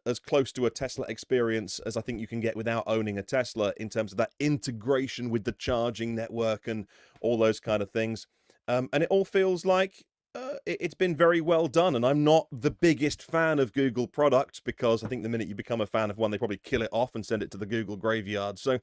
[SPEAKER 1] as close to a Tesla experience as I think you can get without owning a Tesla, in terms of that integration with the charging network and all those kind of things. And it all feels like it's been very well done. And I'm not the biggest fan of Google products, because I think the minute you become a fan of one, they probably kill it off and send it to the Google graveyard. So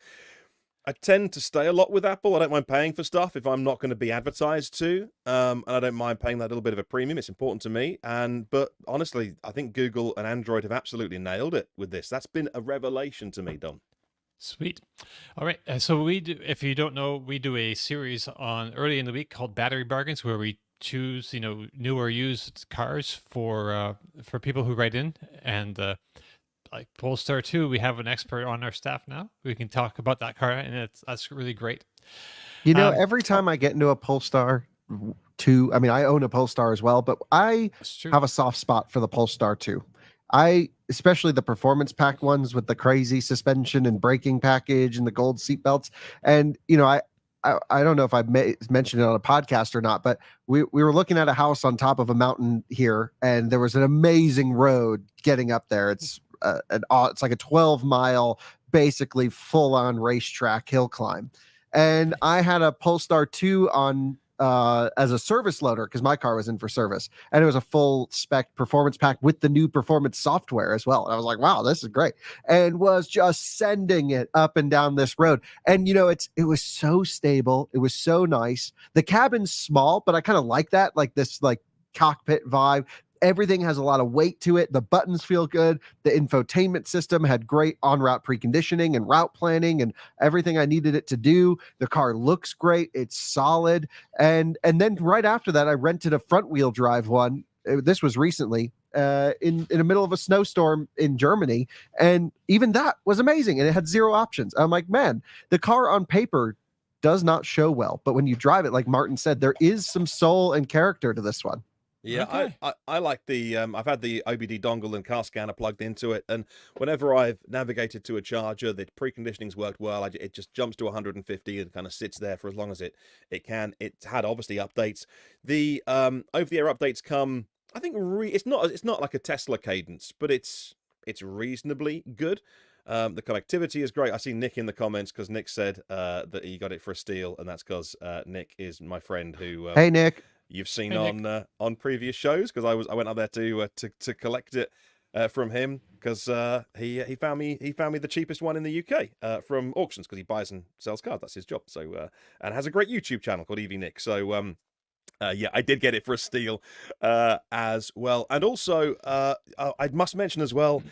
[SPEAKER 1] I tend to stay a lot with Apple. I don't mind paying for stuff if I'm not going to be advertised to, and I don't mind paying that little bit of a premium. It's important to me. But honestly, I think Google and Android have absolutely nailed it with this. That's been a revelation to me, Dom.
[SPEAKER 2] Sweet. All right. So we do, if you don't know, we do a series on early in the week called Battery Bargains, where we choose, new or used cars for people who write in. And like Polestar 2, we have an expert on our staff now. We can talk about that car, and that's really great.
[SPEAKER 3] Every time I get into a Polestar 2, I mean, I own a Polestar as well, but I have a soft spot for the Polestar 2. Especially the performance pack ones with the crazy suspension and braking package and the gold seat belts. And, I don't know if I mentioned it on a podcast or not, but we were looking at a house on top of a mountain here, and there was an amazing road getting up there. It's like a 12-mile, basically full-on racetrack hill climb. And I had a Polestar 2 on as a service loader, because my car was in for service, and it was a full spec performance pack with the new performance software as well. And I was like, wow, this is great, and was just sending it up and down this road. And it was so stable, it was so nice. The cabin's small, but I kind of like that, like this cockpit vibe. Everything has a lot of weight to it. The buttons feel good. The infotainment system had great on-route preconditioning and route planning and everything I needed it to do. The car looks great. It's solid. And then right after that, I rented a front-wheel drive one. This was recently in the middle of a snowstorm in Germany. And even that was amazing. And it had 0 options. I'm like, man, the car on paper does not show well. But when you drive it, like Martyn said, there is some soul and character to this one.
[SPEAKER 1] Yeah,
[SPEAKER 2] Okay.
[SPEAKER 1] I like the I've had the OBD dongle and car scanner plugged into it, and whenever I've navigated to a charger, the preconditioning's worked well. It just jumps to 150 and kind of sits there for as long as it can. It's had obviously updates. The over-the-air updates come, I think it's not like a Tesla cadence, but it's reasonably good. The connectivity is great. I see Nick in the comments, because Nick said that he got it for a steal, and that's because Nick is my friend who
[SPEAKER 3] Hey, Nick.
[SPEAKER 1] you've seen
[SPEAKER 2] Hey,
[SPEAKER 1] on previous shows, because I went up there to collect it from him, because he found me the cheapest one in the UK from auctions, because he buys and sells cars. That's his job. So and has a great YouTube channel called EV Nick. So yeah, I did get it for a steal as well. And also I must mention as well,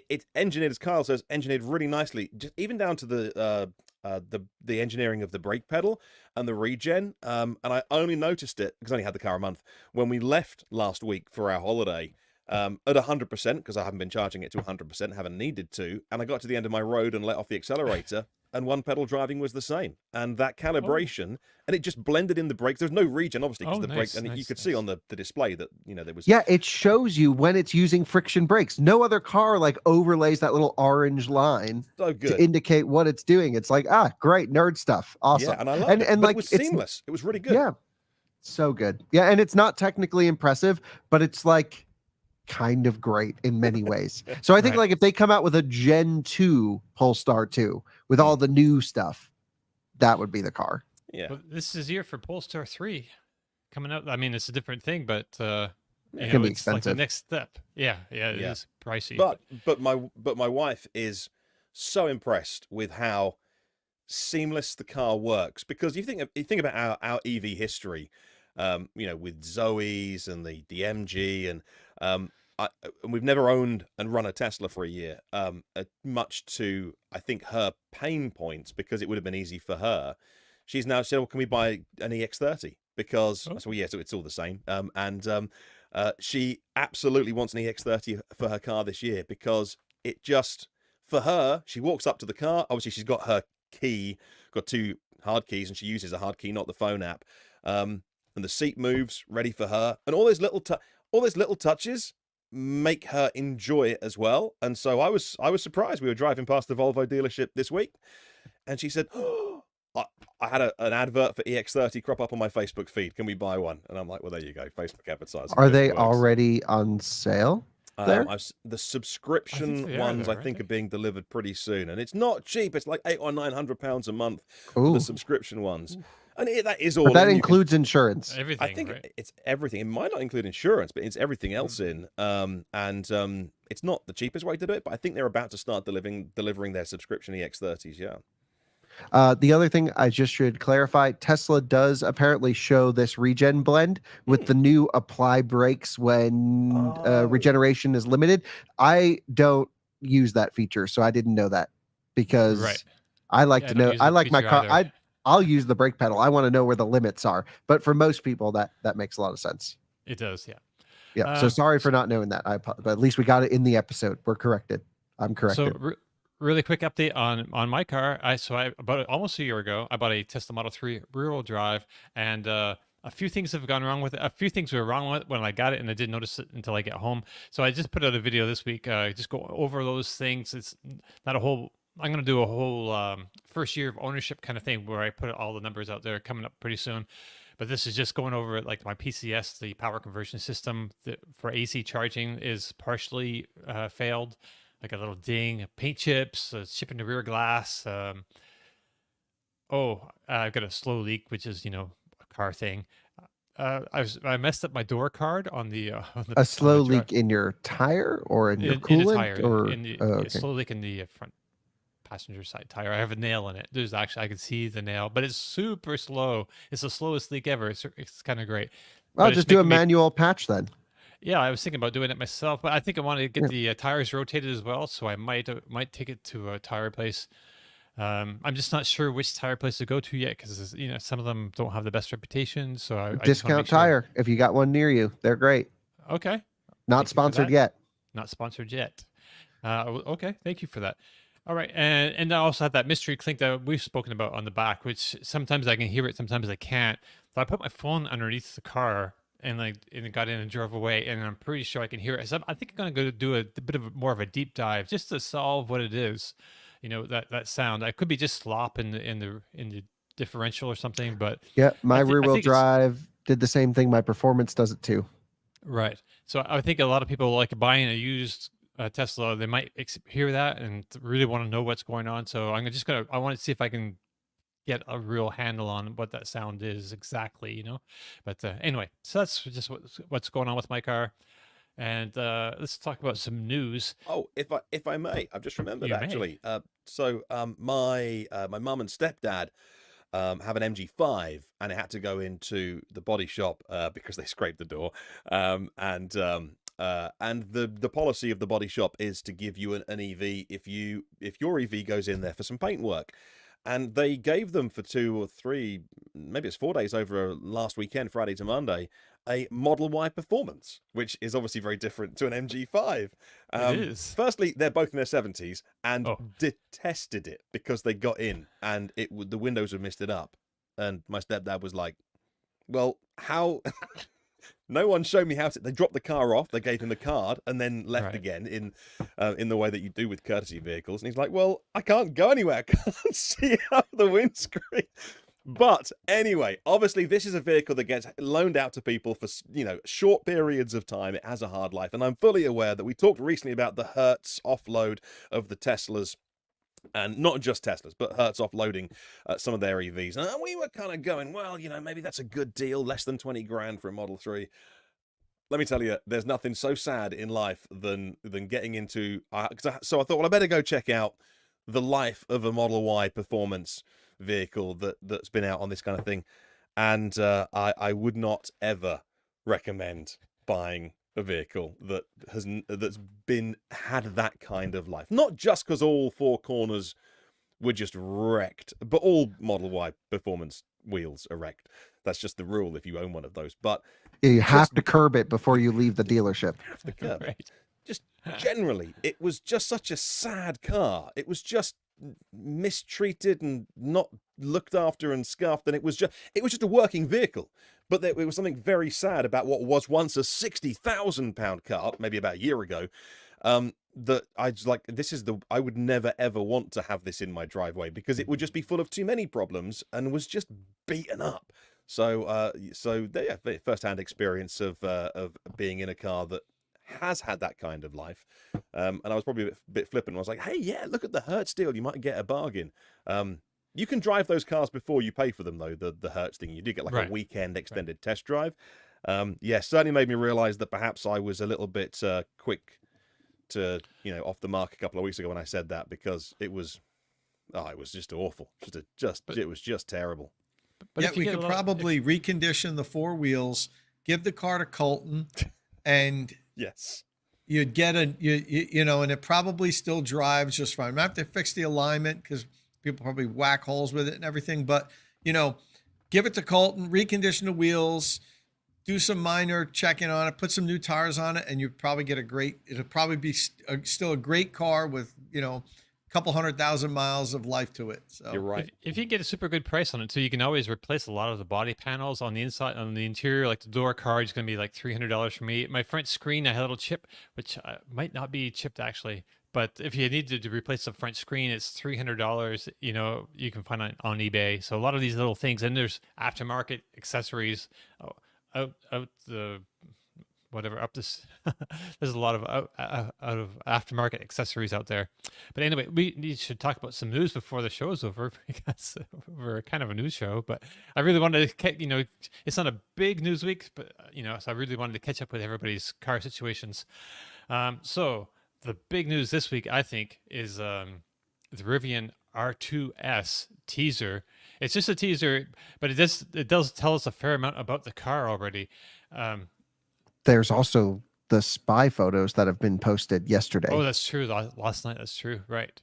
[SPEAKER 1] it's engineered, as Kyle says, engineered really nicely, just even down to the engineering of the brake pedal and the regen. And I only noticed it, because I only had the car a month, when we left last week for our holiday at 100%, because I haven't been charging it to 100%, haven't needed to. And I got to the end of my road and let off the accelerator, and one pedal driving was the same. And that calibration, and it just blended in the brakes. There's no regen, obviously, because the brakes, and you could see on the display that, there was.
[SPEAKER 3] Yeah, it shows you when it's using friction brakes. No other car overlays that little orange line
[SPEAKER 1] So good.
[SPEAKER 3] to indicate what it's doing. It's like, great nerd stuff. Awesome.
[SPEAKER 1] Yeah, and I loved it.
[SPEAKER 3] And
[SPEAKER 1] But
[SPEAKER 3] like,
[SPEAKER 1] it was
[SPEAKER 3] it's
[SPEAKER 1] seamless. It was really good.
[SPEAKER 3] Yeah, so good. Yeah, and it's not technically impressive, but it's like kind of great in many ways. So I think
[SPEAKER 2] Right.
[SPEAKER 3] if they come out with a Gen 2 Polestar 2 with all the new stuff, that would be the car.
[SPEAKER 1] Yeah.
[SPEAKER 2] Well, this is year for Polestar 3 coming out. I mean, it's a different thing, but
[SPEAKER 3] It can be
[SPEAKER 2] it's like the
[SPEAKER 3] expensive.
[SPEAKER 2] next step. Yeah, it
[SPEAKER 1] Yeah.
[SPEAKER 2] is pricey.
[SPEAKER 1] But my wife is so impressed with how seamless the car works, because you think about our EV history, with Zoe's and the MG, and we've never owned and run a Tesla for a year, much to, I think, her pain points, because it would have been easy for her. She's now said, well, can we buy an EX30? because so it's all the same. She absolutely wants an EX30 for her car this year because it just, for her, she walks up to the car. Obviously, she's got her key, got 2 hard keys, and she uses a hard key, not the phone app. And the seat moves, ready for her, and all those little touches make her enjoy it as well. And so I was surprised. We were driving past the Volvo dealership this week, and she said, "Oh, I had an advert for EX30 crop up on my Facebook feed. Can we buy one?" And I'm like, "Well, there you go. Facebook advertising."
[SPEAKER 3] Are they already on sale there?
[SPEAKER 1] The subscription ones, I think, are being delivered pretty soon, and it's not cheap. It's like £800 or £900 a month for the subscription ones. And that is all.
[SPEAKER 3] But that includes insurance.
[SPEAKER 2] Everything.
[SPEAKER 1] I think it's everything. It might not include insurance, but it's everything else in. It's not the cheapest way to do it, but I think they're about to start delivering their subscription EX30s. Yeah.
[SPEAKER 3] The other thing I just should clarify, Tesla does apparently show this regen blend with the new apply brakes when regeneration is limited. I don't use that feature, so I didn't know that because I like to know. I like my car. I'll use the brake pedal. I want to know where the limits are. But for most people, that makes a lot of sense.
[SPEAKER 2] It does, yeah.
[SPEAKER 3] Yeah. So sorry for not knowing that. But at least we got it in the episode. We're corrected. I'm corrected.
[SPEAKER 2] So really quick update on my car. I about almost a year ago, I bought a Tesla Model 3 rear-wheel drive, and a few things have gone wrong with it. A few things were wrong with it when I got it, and I didn't notice it until I get home. So I just put out a video this week, just go over those things. It's not a whole. I'm going to do a whole first year of ownership kind of thing where I put all the numbers out there coming up pretty soon. But this is just going over like my PCS, the power conversion system for AC charging is partially failed. Like a little ding, paint chips, chipping the rear glass. I've got a slow leak, which is, a car thing. I messed up my door card on the
[SPEAKER 3] a slow leak in your tire or in your coolant?
[SPEAKER 2] In the tire,
[SPEAKER 3] or
[SPEAKER 2] a slow leak in the front passenger side tire. I have a nail in it. I can see the nail, but it's super slow. It's the slowest leak ever. It's kind of great.
[SPEAKER 3] Well, just do a manual patch then.
[SPEAKER 2] Yeah, I was thinking about doing it myself, but I think I want to get the tires rotated as well, so I might take it to a tire place. I'm just not sure which tire place to go to yet because some of them don't have the best reputation. So I
[SPEAKER 3] Discount Tire, if you got one near you, they're great.
[SPEAKER 2] Okay.
[SPEAKER 3] Not sponsored yet.
[SPEAKER 2] Not sponsored yet. Okay, thank you for that. All right, and I also have that mystery clink that we've spoken about on the back, which sometimes I can hear it, sometimes I can't. So I put my phone underneath the car and it got in and drove away, and I'm pretty sure I can hear it. So I think I'm gonna go do a bit of more of a deep dive just to solve what it is. That sound. I could be just slop in the differential or something, but
[SPEAKER 3] yeah, my rear wheel drive did the same thing. My performance does it too.
[SPEAKER 2] Right. So I think a lot of people like buying a used Tesla. They might hear that and really want to know what's going on. So I want to see if I can get a real handle on what that sound is exactly, But anyway, so that's just what's going on with my car. And let's talk about some news.
[SPEAKER 1] Oh, if I may, I've just remembered actually. So my mum and stepdad have an MG5, and it had to go into the body shop because they scraped the door. And the policy of the body shop is to give you an EV if your EV goes in there for some paint work. And they gave them for 2 or 3, maybe it's 4 days over last weekend, Friday to Monday, a Model Y Performance, which is obviously very different to an MG5.
[SPEAKER 2] It is.
[SPEAKER 1] Firstly, they're both in their 70s and detested it because they got in and the windows were misted up. And my stepdad was like, well, how... No one showed me how to. They dropped the car off. They gave him the card and then left again in the way that you do with courtesy vehicles. And he's like, "Well, I can't go anywhere. I can't see out the windscreen." But anyway, obviously, this is a vehicle that gets loaned out to people for short periods of time. It has a hard life, and I'm fully aware that we talked recently about the Hertz offload of the Teslas. And not just Teslas, but Hertz offloading some of their EVs. And we were kind of going, well, maybe that's a good deal, less than 20 grand for a Model 3. Let me tell you, there's nothing so sad in life than getting into... so I thought, well, I better go check out the life of a Model Y performance vehicle that's been out on this kind of thing. And I would not ever recommend buying a vehicle that's had that kind of life. Not just because all 4 corners were just wrecked. But all Model Y performance wheels are wrecked. That's just the rule if you own one of those. But
[SPEAKER 3] You have to curb it before you leave the dealership.
[SPEAKER 1] have to curb it.
[SPEAKER 2] Right.
[SPEAKER 1] Just generally, it was just such a sad car. It was just mistreated and not looked after and scuffed, and it was just a working vehicle. But there was something very sad about what was once a £60,000 car, maybe about a year ago. That I just like. I would never ever want to have this in my driveway because it would just be full of too many problems and was just beaten up. So, first-hand experience of being in a car that has had that kind of life. And I was probably a bit flippant. I was like, hey, yeah, look at the Hertz deal. You might get a bargain. You can drive those cars before you pay for them, though, the Hertz thing. You do get like a weekend extended test drive. Certainly made me realize that perhaps I was a little bit quick to, off the mark a couple of weeks ago when I said that, because it was just awful. It was just terrible.
[SPEAKER 4] But yeah, we could probably recondition the four wheels, give the car to Colton, and
[SPEAKER 1] yes,
[SPEAKER 4] you'd get and it probably still drives just fine. We have to fix the alignment because people probably whack holes with it and everything. But give it to Colton, recondition the wheels, do some minor checking on it, put some new tires on it, and you'd probably get it'll probably be still a great car with couple 100,000 miles of life to it. So
[SPEAKER 1] you're right.
[SPEAKER 2] If you can get a super good price on it, so you can always replace a lot of the body panels on the inside, on the interior, like the door card is going to be like $300 for me. My front screen, I had a little chip, which might not be chipped actually, but if you need to replace the front screen, it's $300. You can find it on eBay. So a lot of these little things, and there's aftermarket accessories out the. Whatever up this, there's a lot of out of aftermarket accessories out there. But anyway, we should talk about some news before the show is over because we're kind of a news show. But I really wanted to, it's not a big news week, but so I really wanted to catch up with everybody's car situations. So the big news this week, I think, is the Rivian R2S teaser. It's just a teaser, but it does tell us a fair amount about the car already.
[SPEAKER 3] There's also the spy photos that have been posted yesterday.
[SPEAKER 2] Oh, that's true. Last night, that's true. Right.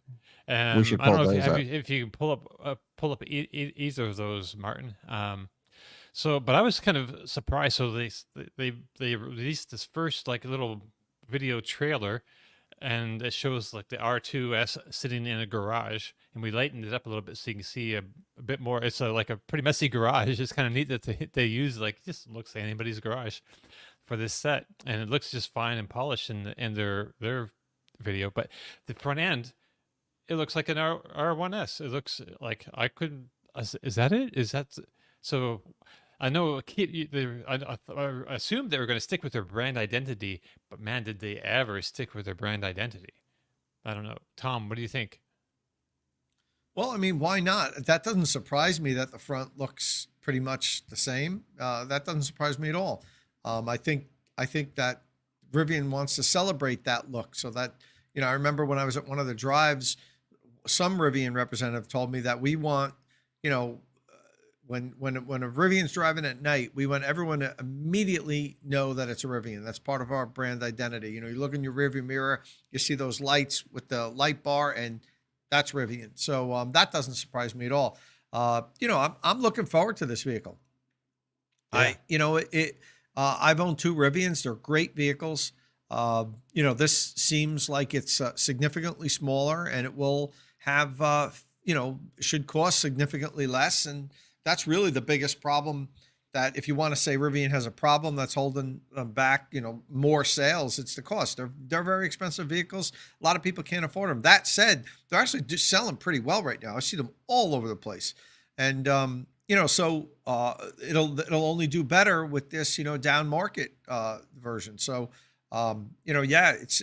[SPEAKER 3] We should pull those up.
[SPEAKER 2] If you can pull up either of those, Martyn. But I was kind of surprised. So they released this first like little video trailer, and it shows like the R2S sitting in a garage, and we lightened it up a little bit so you can see a bit more. It's like a pretty messy garage. It's kind of neat that they use just looks like anybody's garage for this set, and it looks just fine and polished in their video. But the front end, it looks like an R1S. It looks like is that it? Is that so? I know I assumed they were going to stick with their brand identity, but man, did they ever stick with their brand identity? I don't know. Tom, what do you think?
[SPEAKER 4] Well, I mean, why not? That doesn't surprise me that the front looks pretty much the same. That doesn't surprise me at all. I think that Rivian wants to celebrate that look, so that I remember when I was at one of the drives, some Rivian representative told me that we want when a Rivian's driving at night, we want everyone to immediately know that it's a Rivian. That's part of our brand identity. You look in your rearview mirror, you see those lights with the light bar, and that's Rivian. So that doesn't surprise me at all. I'm looking forward to this vehicle. Yeah. I've owned two Rivians. They're great vehicles. This seems like it's significantly smaller, and it will have, should cost significantly less. And that's really the biggest problem, that if you want to say Rivian has a problem that's holding them back, more sales, it's the cost. They're very expensive vehicles. A lot of people can't afford them. That said, they're actually selling pretty well right now. I see them all over the place. And, so it'll only do better with this, down market version. So, it's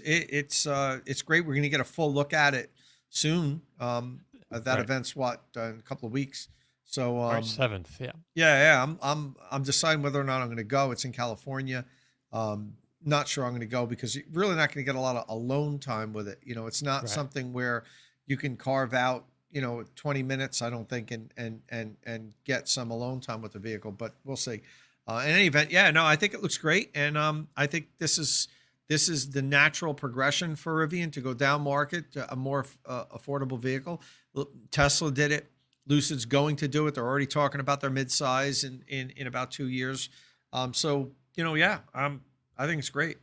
[SPEAKER 4] great. We're going to get a full look at it soon. That event's in a couple of weeks. So
[SPEAKER 2] March 7th. Yeah.
[SPEAKER 4] Yeah. I'm deciding whether or not I'm going to go. It's in California. Not sure I'm going to go because you're really not going to get a lot of alone time with it. It's not something where you can carve out 20 minutes, I don't think, and get some alone time with the vehicle, but we'll see. In any event, I think it looks great. And I think this is this is the natural progression for Rivian to go down market to a more affordable vehicle. Tesla did it. Lucid's going to do it. They're already talking about their midsize in about 2 years. So, I think it's great.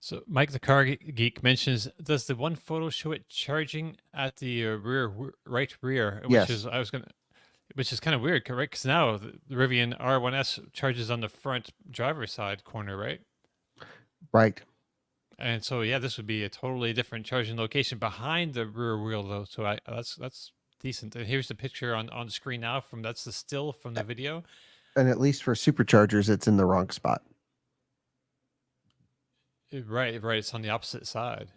[SPEAKER 2] So Mike, the car geek, mentions, does the one photo show it charging at the right rear?
[SPEAKER 3] Yes.
[SPEAKER 2] Which is kind of weird, correct? Because now the Rivian R1S charges on the front driver's side corner, right?
[SPEAKER 3] Right.
[SPEAKER 2] And so, yeah, this would be a totally different charging location behind the rear wheel, though. So that's decent. And here's the picture on the screen now. That's the still from the video.
[SPEAKER 3] And at least for superchargers, it's in the wrong spot.
[SPEAKER 2] Right. It's on the opposite side.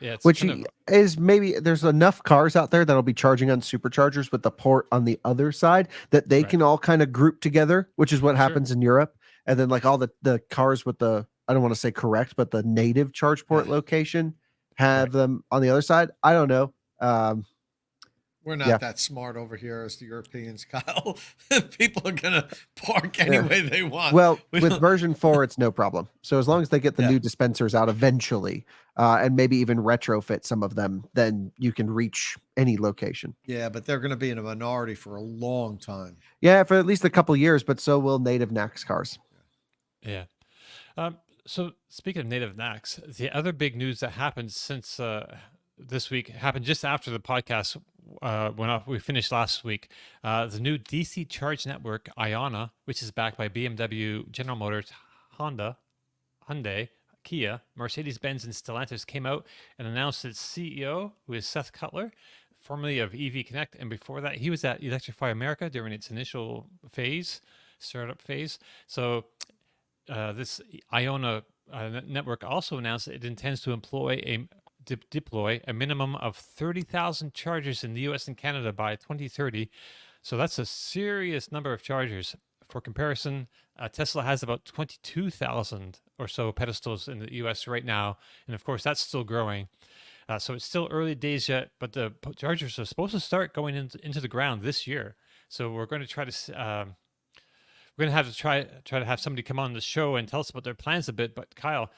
[SPEAKER 2] Yeah, it's
[SPEAKER 3] which is maybe there's enough cars out there that'll be charging on superchargers with the port on the other side that they can all kind of group together, which is what happens in Europe. And then like all the cars with the, I don't want to say correct, but the native charge port location have them on the other side. I don't know.
[SPEAKER 4] We're not that smart over here as the Europeans, Kyle. People are going to park any way they want.
[SPEAKER 3] Well, with version 4, it's no problem. So as long as they get the new dispensers out eventually, and maybe even retrofit some of them, then you can reach any location.
[SPEAKER 4] Yeah, but they're going to be in a minority for a long time.
[SPEAKER 3] Yeah, for at least a couple years, but so will native NACS cars.
[SPEAKER 2] Yeah. So speaking of native NACS, the other big news that happened since this week happened just after the podcast we finished last week. The new DC charge network, Ionna, which is backed by BMW, General Motors, Honda, Hyundai, Kia, Mercedes-Benz, and Stellantis, came out and announced its CEO, who is Seth Cutler, formerly of EV Connect, and before that, he was at Electrify America during its initial startup phase. So this Ionna network also announced that it intends to deploy a minimum of 30,000 chargers in the US and Canada by 2030. So that's a serious number of chargers. For comparison, Tesla has about 22,000 or so pedestals in the US right now. And of course, that's still growing. So it's still early days yet, but the chargers are supposed to start going into the ground this year. So we're going to try to try to have somebody come on the show and tell us about their plans a bit. But Kyle,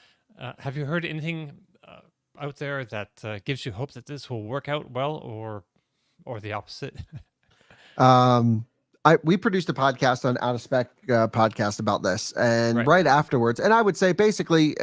[SPEAKER 2] have you heard anything out there that gives you hope that this will work out well, or the opposite?
[SPEAKER 3] We produced a podcast on Out of Spec podcast about this, and right afterwards, and I would say basically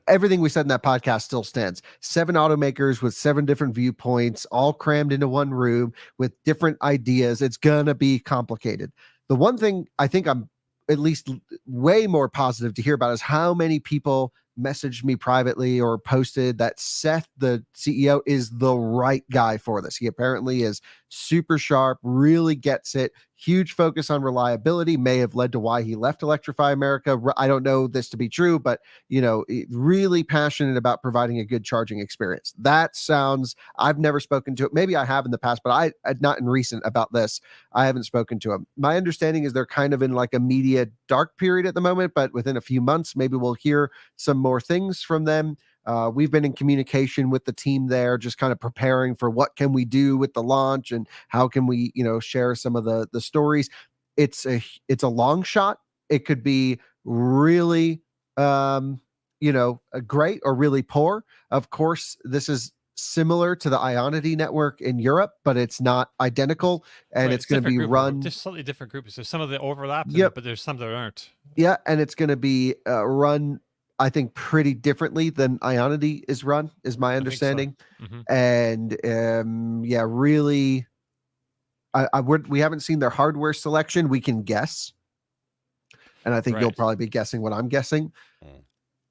[SPEAKER 3] everything we said in that podcast still stands. 7 automakers with 7 different viewpoints, all crammed into one room with different ideas. It's gonna be complicated. The one thing I think I'm at least way more positive to hear about is how many people messaged me privately or posted that Seth, the CEO, is the right guy for this. He apparently is super sharp, really gets it. Huge focus on reliability, may have led to why he left Electrify America. I don't know this to be true, but really passionate about providing a good charging experience. That sounds, I've never spoken to it. Maybe I have in the past, but I not in recent about this. I haven't spoken to him. My understanding is they're kind of in like a media dark period at the moment, but within a few months, maybe we'll hear some more things from them. We've been in communication with the team there, just kind of preparing for what can we do with the launch and how can we, share some of the stories. It's a long shot. It could be really, great or really poor. Of course, this is similar to the Ionity network in Europe, but it's not identical, and it's going to be run.
[SPEAKER 2] Just slightly different groups. There's some of the overlap, but there's some that aren't.
[SPEAKER 3] Yeah, and it's going to be run, I think, pretty differently than Ionity is run, is my understanding.
[SPEAKER 2] So. Mm-hmm.
[SPEAKER 3] And really, we haven't seen their hardware selection. We can guess, and I think you'll probably be guessing what I'm guessing.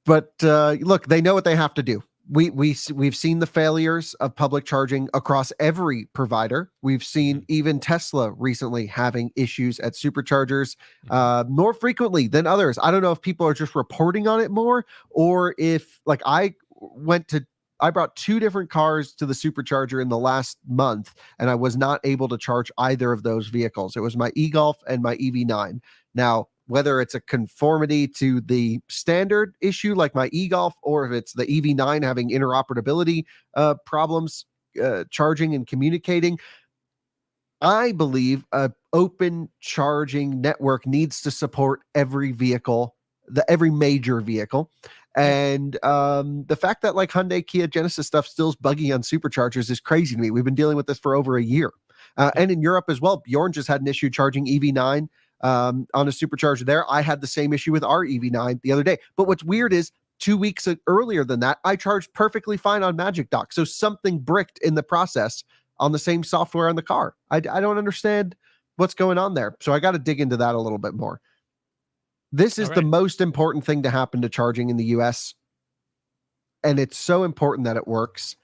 [SPEAKER 3] But look, they know what they have to do. We've seen the failures of public charging across every provider. We've seen even Tesla recently having issues at superchargers more frequently than others. I don't know if people are just reporting on it more, or if I brought 2 different cars to the supercharger in the last month, and I was not able to charge either of those vehicles. It was my e-Golf and my EV9. Now, whether it's a conformity to the standard issue like my e-Golf, or if it's the EV9 having interoperability problems charging and communicating, I believe an open charging network needs to support every vehicle, every major vehicle. And the fact that like Hyundai, Kia, Genesis stuff still's buggy on superchargers is crazy to me. We've been dealing with this for over a year. And in Europe as well, Bjorn just had an issue charging EV9 on a supercharger there. I had the same issue with our EV9 the other day. But what's weird is 2 weeks earlier than that, I charged perfectly fine on Magic Dock. So something bricked in the process on the same software on the car. I don't understand what's going on there. So I got to dig into that a little bit more. This is the most important thing to happen to charging in the US. And it's so important that it works.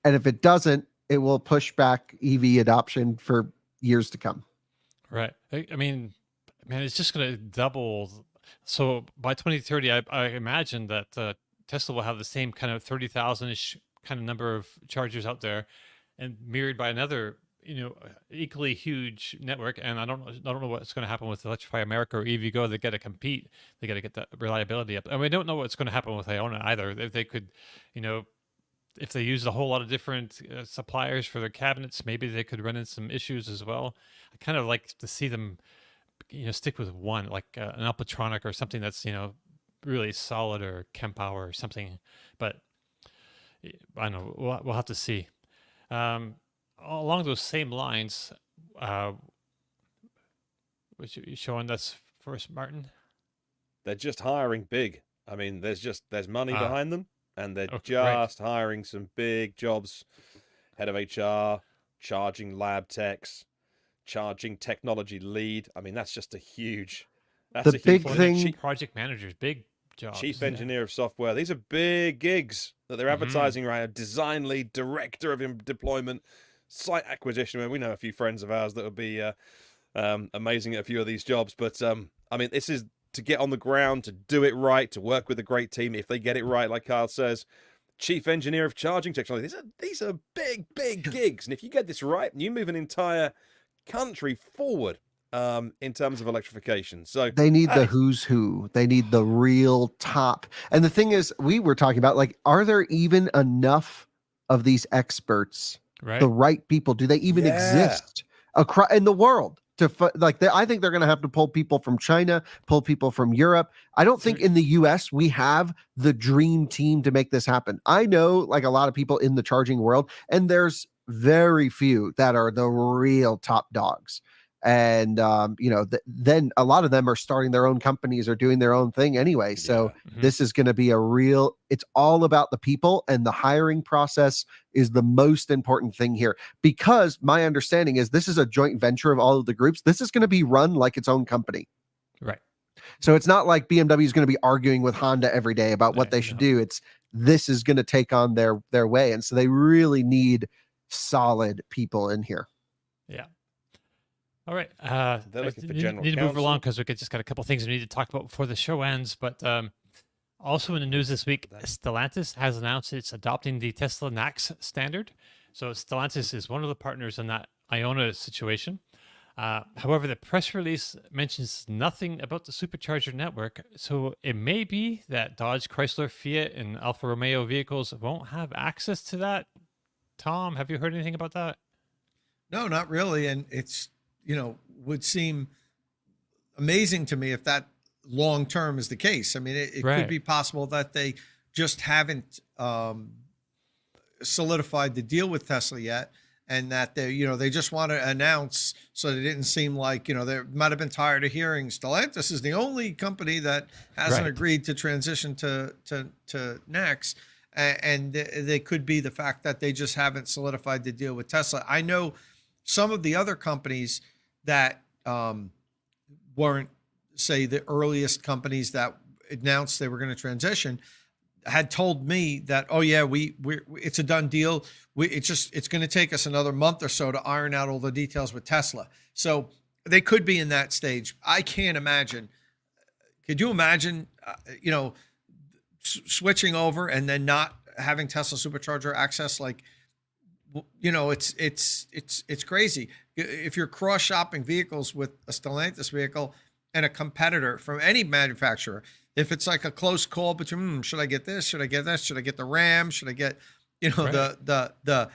[SPEAKER 3] And if it doesn't, it will push back EV adoption for years to come.
[SPEAKER 2] Right. I mean, man, it's just going to double. So by 2030, I imagine that Tesla will have the same kind of 30,000-ish kind of number of chargers out there, and mirrored by another, equally huge network. And I don't know what's going to happen with Electrify America or EVgo. They got to compete. They got to get that reliability up. And we don't know what's going to happen with Ionna either. If they could, if they used a whole lot of different suppliers for their cabinets, maybe they could run into some issues as well. I kind of like to see them, stick with one, like an Alpatronic or something that's, really solid, or Kempower or something. But I don't know. We'll have to see. Along those same lines, which you showing us first, Martyn?
[SPEAKER 1] They're just hiring big. I mean, there's money behind them, and they're hiring some big jobs. Head of HR, charging lab techs, charging technology lead. I mean, that's just a huge. That's
[SPEAKER 3] the big thing.
[SPEAKER 2] Project managers, big jobs.
[SPEAKER 1] Chief engineer of software. These are big gigs that they're advertising right now. Design lead, director of deployment, site acquisition. I mean, we know a few friends of ours that would be amazing at a few of these jobs. But I mean, this is to get on the ground, to do it right, to work with a great team. If they get it right, like Carl says, chief engineer of charging technology. These are big gigs. And if you get this right, you move an entire country forward in terms of electrification. So
[SPEAKER 3] they need the who's who. They need the real top. And the thing is, we were talking about, like, are there even enough of these experts, the right people? Do they even exist across in the world? I think they're going to have to pull people from China, pull people from Europe. I don't think in the US we have the dream team to make this happen. I know, like, a lot of people in the charging world, and there's very few that are the real top dogs. And, then a lot of them are starting their own companies or doing their own thing anyway. So this is going to be it's all about the people, and the hiring process is the most important thing here, because my understanding is this is a joint venture of all of the groups. This is going to be run like its own company.
[SPEAKER 2] Right.
[SPEAKER 3] So it's not like BMW is going to be arguing with Honda every day about what they should do. This is going to take on their way. And so they really need solid people in here.
[SPEAKER 2] Yeah. All right.
[SPEAKER 1] They're looking for general
[SPEAKER 2] need to move
[SPEAKER 1] counsel.
[SPEAKER 2] along because we just got a couple things we need to talk about before the show ends. But also in the news this week, Stellantis has announced it's adopting the Tesla NACS standard. So Stellantis is one of the partners in that Ionna situation. However, the press release mentions nothing about the Supercharger network. So it may be that Dodge, Chrysler, Fiat, and Alfa Romeo vehicles won't have access to that. Tom, have you heard anything about that?
[SPEAKER 4] No, not really. And it's, would seem amazing to me if that long term is the case. I mean, it could be possible that they just haven't solidified the deal with Tesla yet, and that they just want to announce, so it didn't seem like, they might have been tired of hearing Stellantis is the only company that hasn't agreed to transition to NACS. And they could be the fact that they just haven't solidified the deal with Tesla. I know some of the other companies that weren't, say, the earliest companies that announced they were going to transition had told me that, oh yeah, it's a done deal. It's going to take us another month or so to iron out all the details with Tesla. So they could be in that stage. I can't imagine. Could you imagine, switching over and then not having Tesla Supercharger access? Like, it's crazy. If you're cross shopping vehicles with a Stellantis vehicle and a competitor from any manufacturer, if it's like a close call between, should I get this? Should I get this? Should I get the Ram? Should I get, the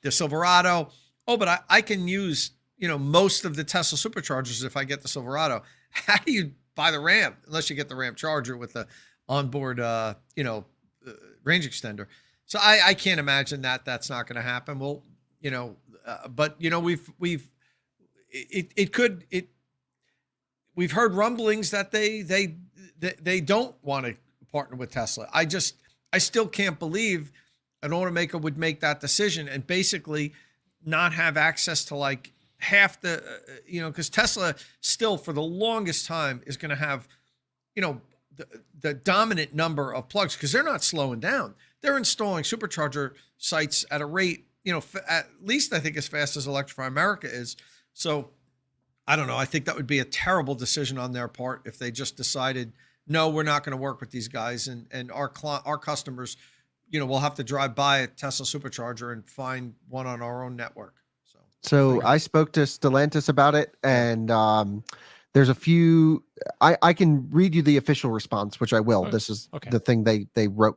[SPEAKER 4] Silverado? Oh, but I can use, most of the Tesla Superchargers if I get the Silverado. How do you buy the Ram unless you get the Ram Charger with the onboard, range extender. So I can't imagine that that's not going to happen. Well, but we've heard rumblings that they don't want to partner with Tesla. I still can't believe an automaker would make that decision and basically not have access to like half the, because Tesla still for the longest time is going to have, the dominant number of plugs because they're not slowing down. They're installing supercharger sites at a rate, at least I think as fast as Electrify America is. So I don't know. I think that would be a terrible decision on their part if they just decided, no, we're not going to work with these guys, and our customers, we'll have to drive by a Tesla supercharger and find one on our own network.
[SPEAKER 3] So I spoke to Stellantis about it, and there's a few. I can read you the official response, which I will. This is the thing they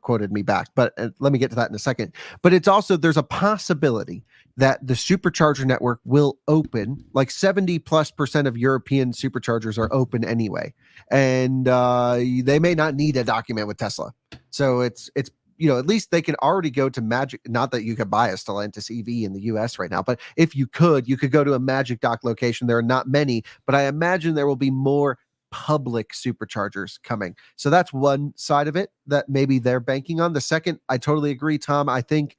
[SPEAKER 3] quoted me back, but let me get to that in a second. But it's also, there's a possibility that the supercharger network will open. Like 70+% of European superchargers are open anyway, and they may not need a document with Tesla. So it's at least they can already go to Magic. Not that you could buy a Stellantis EV in the US right now, but if you could go to a Magic Dock location. There are not many, but I imagine there will be more public superchargers coming. So that's one side of it that maybe they're banking on. The second, I totally agree, Tom. I think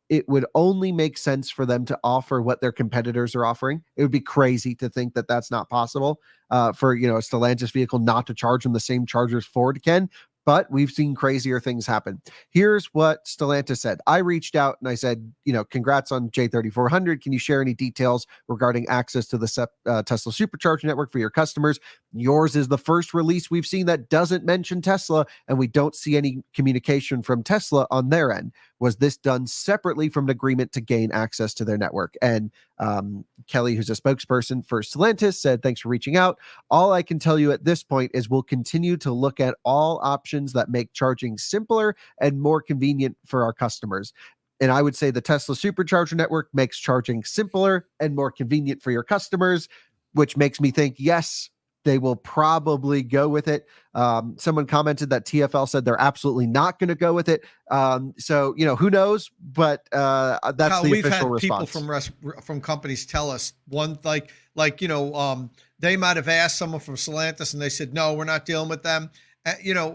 [SPEAKER 3] it would only make sense for them to offer what their competitors are offering. It would be crazy to think that that's not possible for, a Stellantis vehicle not to charge them the same chargers Ford can. But we've seen crazier things happen. Here's what Stellantis said. I reached out and I said, congrats on J3400. Can you share any details regarding access to the Tesla Supercharger network for your customers? Yours is the first release we've seen that doesn't mention Tesla, and we don't see any communication from Tesla on their end. Was this done separately from an agreement to gain access to their network? And Kelly, who's a spokesperson for Stellantis, said, thanks for reaching out. All I can tell you at this point is we'll continue to look at all options that make charging simpler and more convenient for our customers. And I would say the Tesla Supercharger network makes charging simpler and more convenient for your customers, which makes me think, yes, they will probably go with it. Someone commented that TFL said they're absolutely not going to go with it. So, who knows? But that's the official response.
[SPEAKER 4] We've had people from companies tell us one, they might have asked someone from Stellantis and they said, no, we're not dealing with them.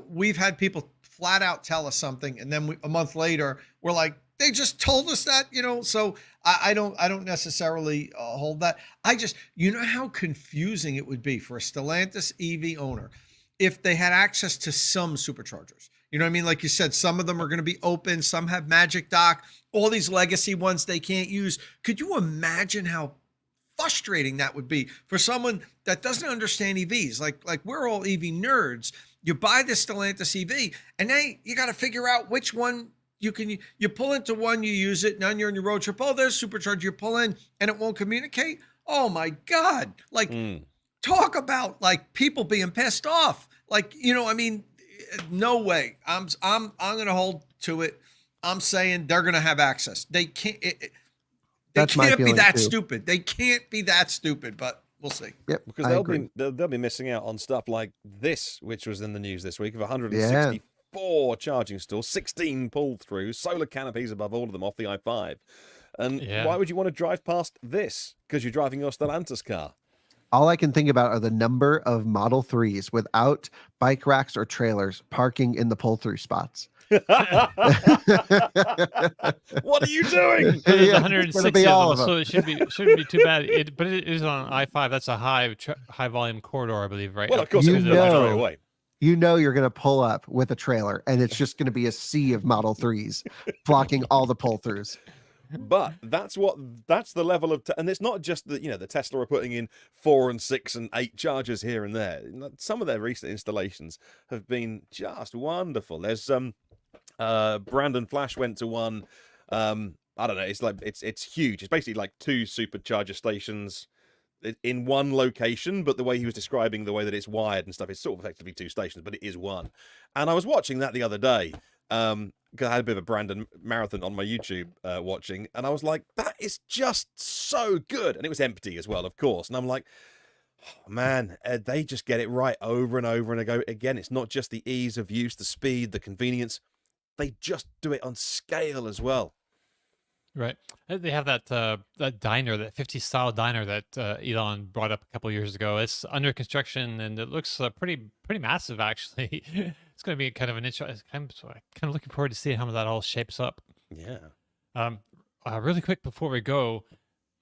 [SPEAKER 4] We've had people flat out tell us something, and then a month later, we're like, they just told us that, so I don't necessarily hold that. I just, how confusing it would be for a Stellantis EV owner if they had access to some superchargers. You know what I mean? Like you said, some of them are going to be open. Some have Magic Dock, all these legacy ones they can't use. Could you imagine how frustrating that would be for someone that doesn't understand EVs? Like we're all EV nerds. You buy this Stellantis EV, and then you got to figure out which one you pull into one, you use it, now you're on your road trip. Oh, there's supercharger. You pull in and it won't communicate. Oh my God. Talk about people being pissed off. No way. I'm going to hold to it. I'm saying they're going to have access. They can't, they can't be that stupid. They can't be that stupid, but we'll see.
[SPEAKER 3] Yep.
[SPEAKER 1] Because they'll be missing out on stuff like this, which was in the news this week, of 164 charging stalls, 16 pull-throughs, solar canopies above all of them off the i5. And why would you want to drive past this? Because you're driving your Stellantis car.
[SPEAKER 3] All I can think about are the number of Model 3s without bike racks or trailers parking in the pull-through spots.
[SPEAKER 1] What are you doing?
[SPEAKER 2] There's 160 of them, so it shouldn't be too bad. But it is on I-5. That's a high volume corridor, I believe, right?
[SPEAKER 1] Well, of course, away.
[SPEAKER 3] You're going to pull up with a trailer, and it's just going to be a sea of Model 3s blocking all the pull-throughs.
[SPEAKER 1] But that's the level of, and it's not just that, the Tesla are putting in 4 and 6 and 8 chargers here and there. Some of their recent installations have been just wonderful. There's Brandon Flash went to one. I don't know. It's huge. It's basically like 2 supercharger stations in one location, but the way he was describing the way that it's wired and stuff, it's sort of effectively 2 stations, but it is one. And I was watching that the other day. Because I had a bit of a Brandon marathon on my YouTube watching, and I was like, that is just so good. And it was empty as well, of course. And I'm like, Man, they just get it right over and over and again. It's not just the ease of use, the speed, the convenience. They just do it on scale as well.
[SPEAKER 2] Right. They have that diner, that 50 style diner that Elon brought up a couple years ago. It's under construction and it looks pretty massive actually. It's going to be kind of an interesting. I'm kind of looking forward to seeing how that all shapes up.
[SPEAKER 1] Yeah.
[SPEAKER 2] Really quick before we go,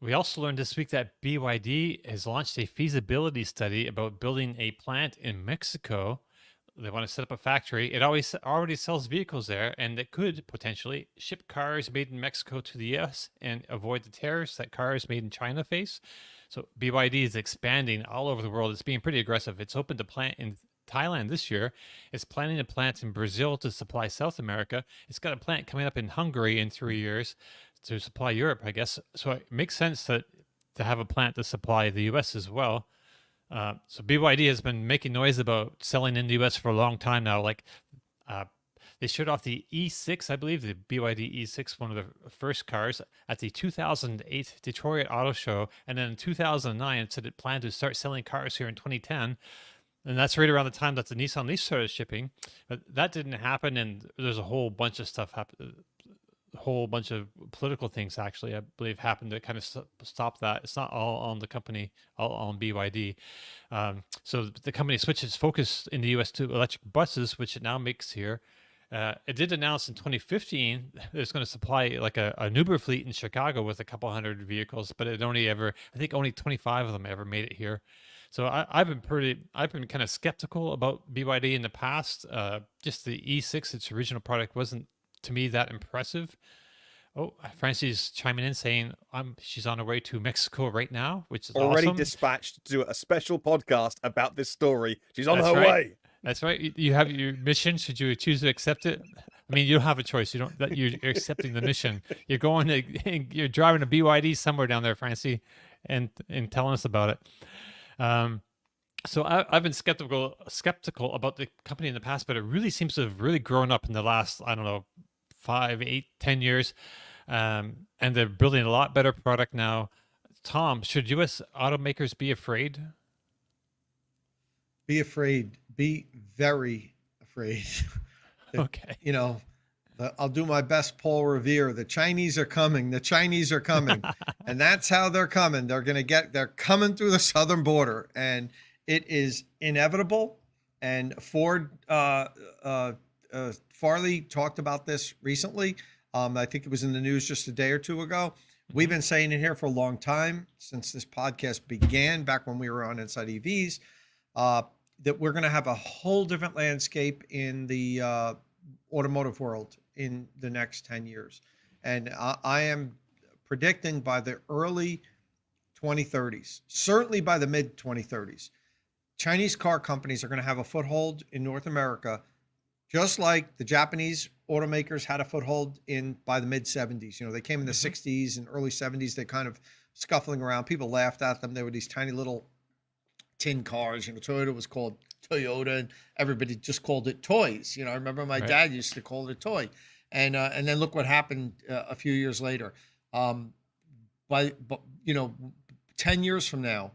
[SPEAKER 2] we also learned this week that BYD has launched a feasibility study about building a plant in Mexico. They want to set up a factory. It already sells vehicles there, and it could potentially ship cars made in Mexico to the US and avoid the tariffs that cars made in China face. So BYD is expanding all over the world. It's being pretty aggressive. It's opened a plant in Thailand this year. It's planning a plant in Brazil to supply South America. It's got a plant coming up in Hungary in 3 years to supply Europe, I guess. So it makes sense to have a plant to supply the US as well. So BYD has been making noise about selling in the US for a long time now. Like they showed off the E6, I believe, the BYD E6, one of the first cars at the 2008 Detroit Auto Show. And then in 2009, it said it planned to start selling cars here in 2010. And that's right around the time that the Nissan Leaf started shipping. But that didn't happen. And there's a whole bunch of stuff happened. A whole bunch of political things actually, I believe, happened to kind of stop that. It's not all on the company, all on BYD. So the company switched its focus in the US to electric buses, which it now makes here. It did announce in 2015 that it's going to supply like an Uber fleet in Chicago with a couple hundred vehicles, but I think only 25 of them ever made it here. So I've been kind of skeptical about BYD in the past. Just the E6, its original product, wasn't to me that impressive. Oh, Francie's chiming in saying she's on her way to Mexico right now, which is
[SPEAKER 1] already
[SPEAKER 2] awesome.
[SPEAKER 1] Dispatched to do a special podcast about this story. She's on her way.
[SPEAKER 2] That's right. You have your mission. Should you choose to accept it? I mean, you don't have a choice. You're accepting the mission. You're you're driving a BYD somewhere down there, Francie, and telling us about it. So I've been skeptical about the company in the past, but it really seems to have really grown up in the last, I don't know, 5, 8, 10 years. And they're building a lot better product now. Tom, should U.S. automakers be afraid?
[SPEAKER 4] Be afraid. Be very afraid.
[SPEAKER 2] Okay.
[SPEAKER 4] You know, I'll do my best Paul Revere. The Chinese are coming. The Chinese are coming. And that's how they're coming. They're coming through the southern border. And it is inevitable. And Ford, Farley talked about this recently. I think it was in the news just a day or two ago. We've been saying it here for a long time, since this podcast began, back when we were on Inside EVs, that we're going to have a whole different landscape in the automotive world in the next 10 years. And I am predicting by the early 2030s, certainly by the mid 2030s, Chinese car companies are going to have a foothold in North America, just like the Japanese automakers had a foothold by the mid 70s. You know, they came in the 60s and early 70s. They kind of scuffling around. People laughed at them. They were these tiny little tin cars. You know, Toyota was called Toyota, and everybody just called it toys. You know, I remember my dad used to call it a toy. And then look what happened a few years later. But 10 years from now,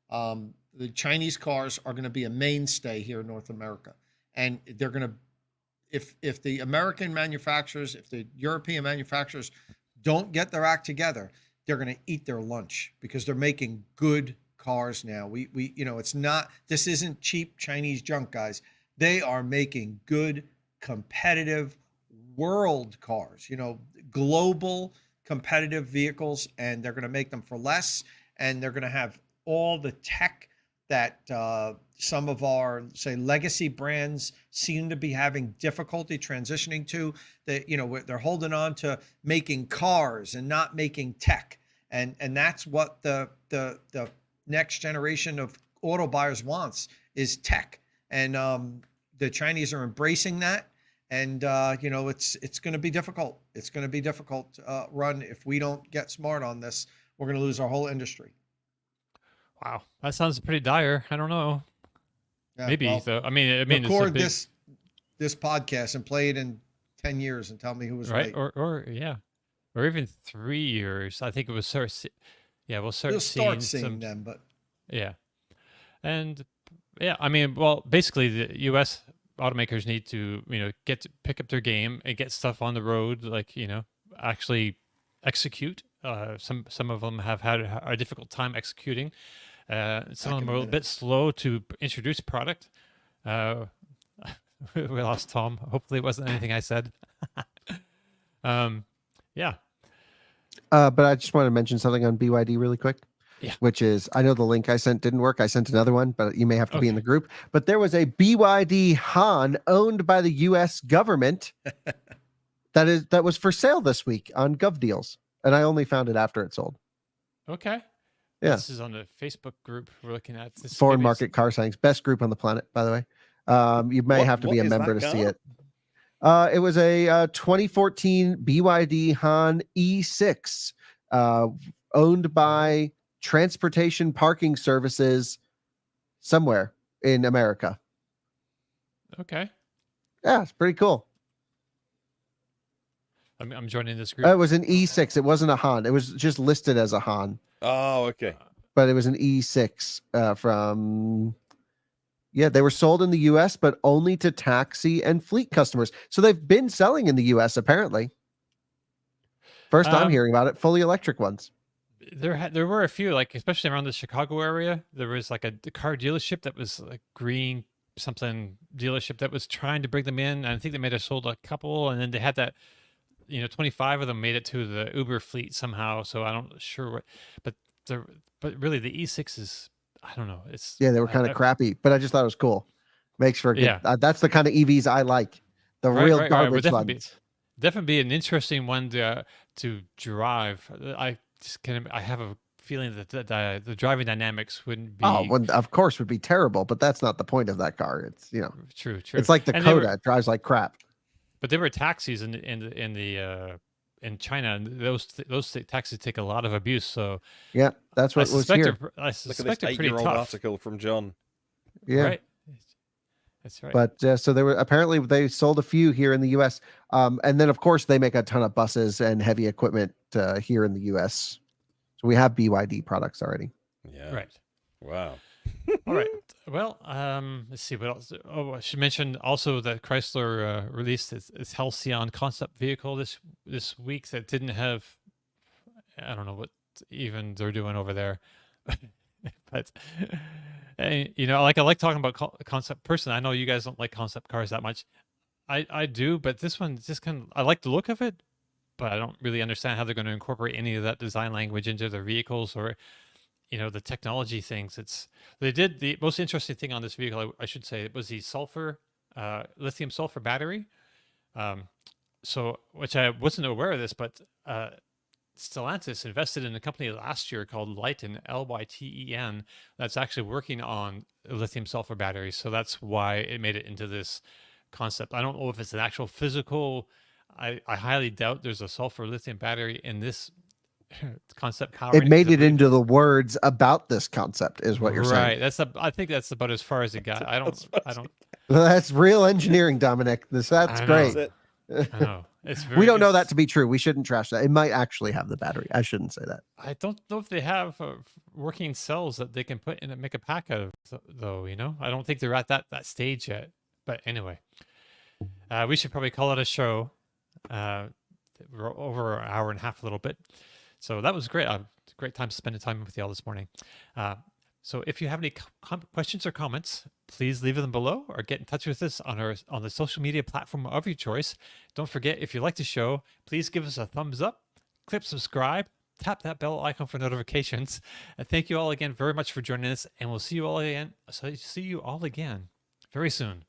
[SPEAKER 4] the Chinese cars are going to be a mainstay here in North America, and they're going to, if the American manufacturers, if the European manufacturers don't get their act together, they're going to eat their lunch, because they're making good cars now. This isn't cheap Chinese junk, guys. They are making good, competitive world cars, global competitive vehicles, and they're going to make them for less, and they're going to have all the tech that some of our, say, legacy brands seem to be having difficulty transitioning to. They're holding on to making cars and not making tech, and that's what the next generation of auto buyers wants, is tech, and the Chinese are embracing that. And it's going to be difficult. It's going to be difficult run if we don't get smart on this. We're going to lose our whole industry.
[SPEAKER 2] Wow, that sounds pretty dire. I don't know.
[SPEAKER 4] Yeah,
[SPEAKER 2] maybe though. I mean,
[SPEAKER 4] record this podcast and play it in 10 years and tell me who was right.
[SPEAKER 2] Or even 3 years. I think it was we'll start
[SPEAKER 4] seeing
[SPEAKER 2] some,
[SPEAKER 4] them, but
[SPEAKER 2] yeah. And yeah, I mean, well, basically the U.S. automakers need to, pick up their game and get stuff on the road, like, actually execute. Some of them have had a difficult time executing. Some of them are a little bit slow to introduce product. We lost Tom. Hopefully it wasn't anything I said. Yeah.
[SPEAKER 3] But I just want to mention something on BYD really quick.
[SPEAKER 2] Yeah.
[SPEAKER 3] Which is, I know the link I sent didn't work. I sent another one, but you may have to be in the group. But there was a BYD Han owned by the U.S. government that was for sale this week on Gov Deals, and I only found it after it sold.
[SPEAKER 2] Okay.
[SPEAKER 3] Yeah.
[SPEAKER 2] This is on the Facebook group we're looking at. This
[SPEAKER 3] Foreign Market Car Sightings, best group on the planet, by the way. You may have to be a member to see it. It was a 2014 BYD Han E6, owned by Transportation Parking Services somewhere in America.
[SPEAKER 2] Okay.
[SPEAKER 3] Yeah, it's pretty cool.
[SPEAKER 2] I'm joining this group.
[SPEAKER 3] It was an E6. It wasn't a Han. It was just listed as a Han.
[SPEAKER 1] Oh, okay.
[SPEAKER 3] But it was an E6 from... Yeah, they were sold in the U.S., but only to taxi and fleet customers. So they've been selling in the U.S., apparently. First time hearing about it, fully electric ones.
[SPEAKER 2] There were a few, like especially around the Chicago area. There was like a car dealership that was like green something dealership that was trying to bring them in. And I think they might have sold a couple, and then they had that, 25 of them made it to the Uber fleet somehow. So I don't sure what, but really the E6 is, I don't know. It's
[SPEAKER 3] they were kind of crappy, but I just thought it was cool. Makes for a good. That's the kind of EVs I like. The real garbage ones.
[SPEAKER 2] Definitely be an interesting one to drive. I have a feeling that the driving dynamics wouldn't be.
[SPEAKER 3] Oh, well, of course, would be terrible. But that's not the point of that car. It's
[SPEAKER 2] true.
[SPEAKER 3] It's like the Coda. It drives like crap.
[SPEAKER 2] But there were taxis in China, and those taxis take a lot of abuse. So
[SPEAKER 3] yeah, that's what was here.
[SPEAKER 2] I suspect
[SPEAKER 1] look at this 8-year-old article from John.
[SPEAKER 3] Yeah,
[SPEAKER 2] right. That's right.
[SPEAKER 3] But so they sold a few here in the U.S. And then of course they make a ton of buses and heavy equipment here in the U.S. So we have BYD products already.
[SPEAKER 1] Yeah.
[SPEAKER 2] Right.
[SPEAKER 1] Wow.
[SPEAKER 2] All right. Well, let's see what else. Oh, I should mention also that Chrysler released its Halcyon concept vehicle this week that didn't have. I don't know what even they're doing over there, but I like talking about concept. Personally, I know you guys don't like concept cars that much. I do, but this one just I like the look of it, but I don't really understand how they're going to incorporate any of that design language into their vehicles or. The technology things. They did the most interesting thing on this vehicle, I should say, was the lithium sulfur battery. So, which I wasn't aware of this, but Stellantis invested in a company last year called Lyten, Lyten, that's actually working on lithium sulfur batteries. So that's why it made it into this concept. I don't know if it's an actual physical. I highly doubt there's a sulfur lithium battery in this concept power.
[SPEAKER 3] It made it into the words about this concept, is what you're saying.
[SPEAKER 2] Right. I think that's about as far as it got. I don't.
[SPEAKER 3] Well, that's real engineering, Dominic. That's great.
[SPEAKER 2] I know.
[SPEAKER 3] We don't know that to be true. We shouldn't trash that. It might actually have the battery. I shouldn't say that.
[SPEAKER 2] I don't know if they have working cells that they can put in and make a pack out of, though. I don't think they're at that stage yet. But anyway, we should probably call it a show. We're over an hour and a half, a little bit. So that was great. Great time spending time with y'all this morning. So if you have any questions or comments, please leave them below or get in touch with us on the social media platform of your choice. Don't forget, if you like the show, please give us a thumbs up, click subscribe, tap that bell icon for notifications. And thank you all again very much for joining us, and we'll see you all again very soon.